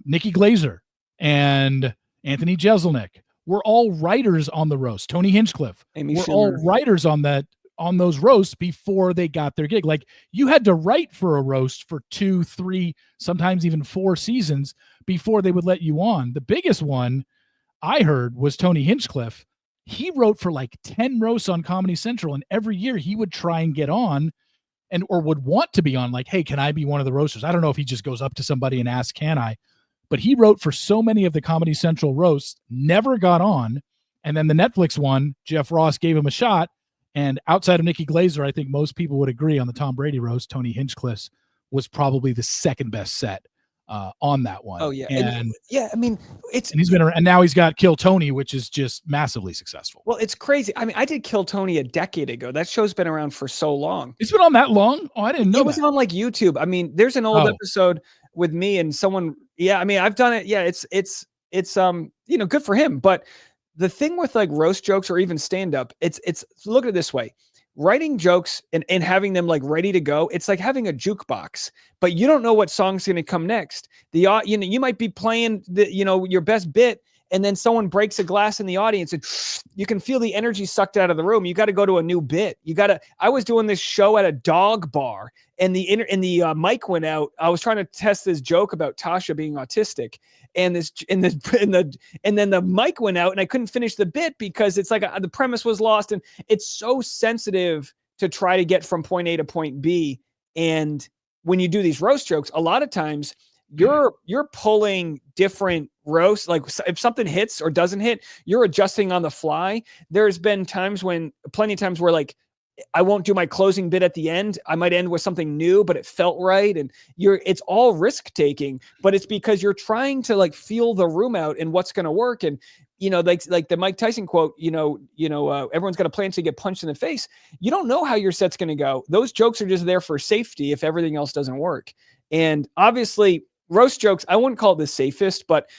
Nikki Glazer and Anthony Jeselnik, we're all writers on the roast. Tony Hinchcliffe, we're all writers on those roasts before they got their gig. Like you had to write for a roast for 2, 3, sometimes even 4 seasons before they would let you on. The biggest one I heard was Tony Hinchcliffe. He wrote for like 10 roasts on Comedy Central, and every year he would try and get on or would want to be on, like, hey, can I be one of the roasters? I don't know if he just goes up to somebody and asks, can I? But he wrote for so many of the Comedy Central roasts, never got on. And then the Netflix one, Jeff Ross gave him a shot. And outside of Nikki Glazer, I think most people would agree on the Tom Brady roast, Tony Hinchcliffe was probably the second best set on that one. Oh yeah. And I mean, and he's been around, and now he's got Kill Tony, which is just massively successful. Well, it's crazy. I mean, I did Kill Tony a decade ago. That show's been around for so long. It's been on that long? Oh, I didn't know. It was on like YouTube. I mean, there's an old episode with me and someone. Yeah, I mean, I've done it. Yeah, it's good for him. But the thing with like roast jokes or even stand-up, it's look at it this way. Writing jokes and having them like ready to go, it's like having a jukebox, but you don't know what song's going to come next. You might be playing your best bit, and then someone breaks a glass in the audience and you can feel the energy sucked out of the room. You got to go to a new bit. I was doing this show at a dog bar and the mic went out. I was trying to test this joke about Tasha being autistic, and then the mic went out and I couldn't finish the bit because it's like the premise was lost, and it's so sensitive to try to get from point A to point B. And when you do these roast jokes, a lot of times you're pulling different roasts. Like if something hits or doesn't hit, you're adjusting on the fly. There's been plenty of times where like I won't do my closing bit at the end. I might end with something new, but it felt right. And it's all risk taking, but it's because you're trying to like feel the room out and what's going to work. And, like the Mike Tyson quote, everyone's got a plan to get punched in the face. You don't know how your set's going to go. Those jokes are just there for safety if everything else doesn't work. And obviously roast jokes, I wouldn't call it the safest, but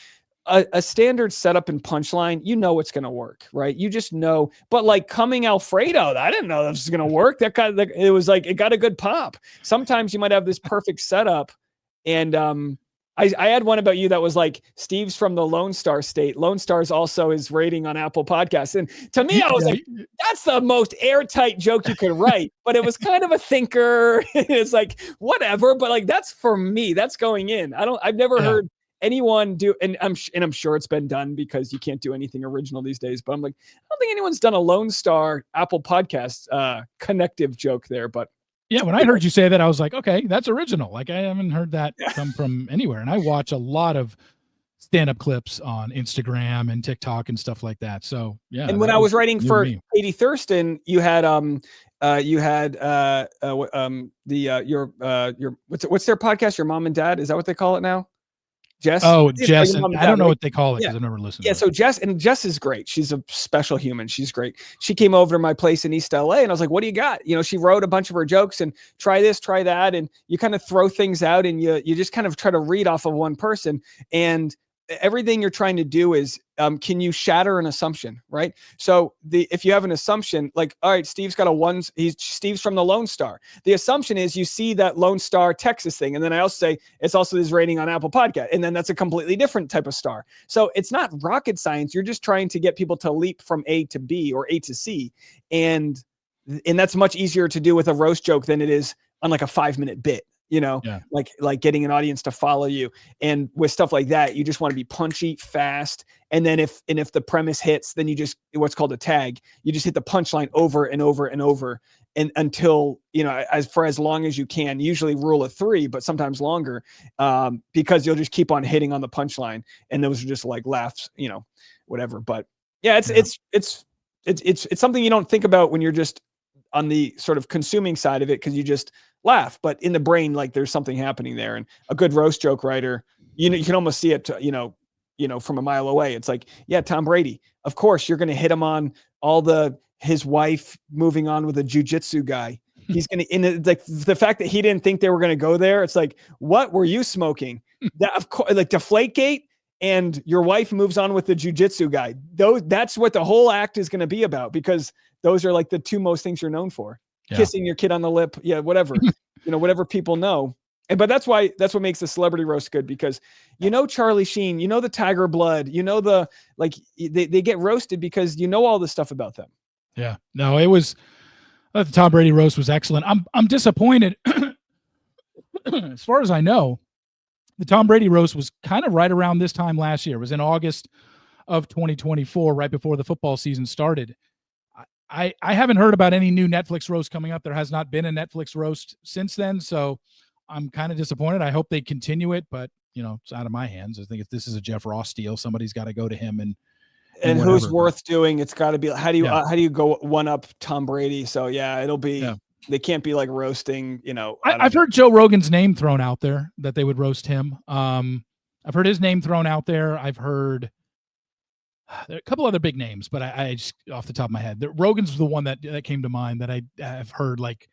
a standard setup and punchline, what's going to work, right? You just know. But like Coming Alfredo, I didn't know that was going to work. It was like, it got a good pop. Sometimes you might have this perfect setup. And I had one about you that was like, Steve's from the Lone Star State. Lone Star is also his rating on Apple Podcasts. And to me, I was like, that's the most airtight joke you could write. But it was kind of a thinker. It's like, whatever. But like, that's for me. That's going in. I've never heard anyone do, and I'm sure it's been done because you can't do anything original these days, but I'm like, I don't think anyone's done a Lone Star Apple Podcast connective joke there. But yeah, when I heard you say that, I was like, okay, that's original. Like I haven't heard that come from anywhere. And I watch a lot of stand-up clips on Instagram and TikTok and stuff like that. So yeah. And when I was writing for Katie Thurston, you had your what's their podcast? Your Mom and Dad? Is that what they call it now? Jess. Oh, It's like Jess. your And mom and I dad, don't know right? what they call it Yeah. because I've never listened Yeah, to it. so Jess is great. She's a special human. She's great. She came over to my place in East LA and I was like, what do you got? You know, she wrote a bunch of her jokes and try this, try that. And you kind of throw things out and you just kind of try to read off of one person. And everything you're trying to do is, can you shatter an assumption, right? So if you have an assumption, like, all right, Steve's from the Lone Star. The assumption is you see that Lone Star Texas thing. And then I also say it's also this rating on Apple Podcast. And then that's a completely different type of star. So it's not rocket science. You're just trying to get people to leap from A to B or A to C. And that's much easier to do with a roast joke than it is on like a 5-minute bit. You know, Yeah. like getting an audience to follow you. And with stuff like that, you just want to be punchy, fast. And then if the premise hits, then you just, what's called a tag, you just hit the punchline over and over and over. And until, you know, as long as you can, usually rule of 3, but sometimes longer, because you'll just keep on hitting on the punchline. And those are just like laughs, you know, whatever. But yeah, it's something you don't think about when you're just on the sort of consuming side of it, because you just laugh, but in the brain, like there's something happening there. And a good roast joke writer, you know, you can almost see it, you know, from a mile away. It's like, yeah, Tom Brady, of course you're going to hit him on his wife moving on with a jujitsu guy. He's going to, like the fact that he didn't think they were going to go there. It's like, what were you smoking? That, of course, like Deflategate, and your wife moves on with the jujitsu guy. That's what the whole act is going to be about, because those are like the 2 most things you're known for. Yeah. Kissing your kid on the lip. Yeah. Whatever, you know, whatever people know. But that's what makes the celebrity roast good, because, you know, Charlie Sheen, you know, the Tiger Blood, you know, they get roasted because you know all this stuff about them. Yeah. No, it was, the Tom Brady roast was excellent. I'm disappointed. As far as I know, the Tom Brady roast was kind of right around this time last year. It was in August of 2024, right before the football season started. I haven't heard about any new Netflix roast coming up. There has not been a Netflix roast since then, so I'm kind of disappointed. I hope they continue it, but you know, it's out of my hands. I think if this is a Jeff Ross deal, somebody's got to go to him and who's worth doing. It's got to be, how do you go one up Tom Brady? So yeah, it'll be, they can't be like roasting, you know. I've heard Joe Rogan's name thrown out there that they would roast him. I've heard his name thrown out there. I've heard there are a couple other big names, but I just off the top of my head, Rogan's the one that came to mind that I've heard. Like,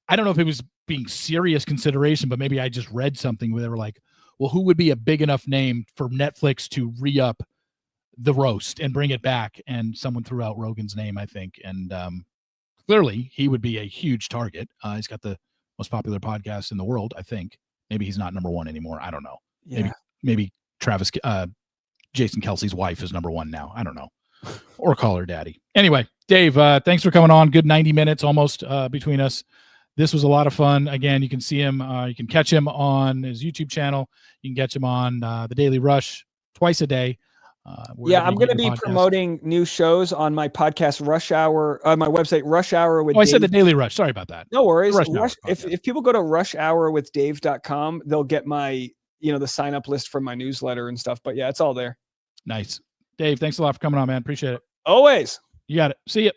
I don't know if it was being serious consideration, but maybe I just read something where they were like, well, who would be a big enough name for Netflix to re-up the roast and bring it back? And someone threw out Rogan's name, I think. And clearly he would be a huge target. He's got the most popular podcast in the world, I think. Maybe he's not number 1 anymore. I don't know. Yeah. Maybe Travis, Jason Kelsey's wife is number 1 now. I don't know. Or call her daddy. Anyway, Dave, thanks for coming on. Good 90 minutes almost between us. This was a lot of fun. Again, you can see him. You can catch him on his YouTube channel. You can catch him on The Daily Rush twice a day. Yeah, I'm going to be promoting new shows on my podcast, Rush Hour, on my website, Rush Hour with Dave. I said The Daily Rush. Sorry about that. No worries. If people go to rushhourwithdave.com, they'll get my, you know, the sign up list for my newsletter and stuff. But yeah, it's all there. Nice. Dave, thanks a lot for coming on, man. Appreciate it. Always. You got it. See ya.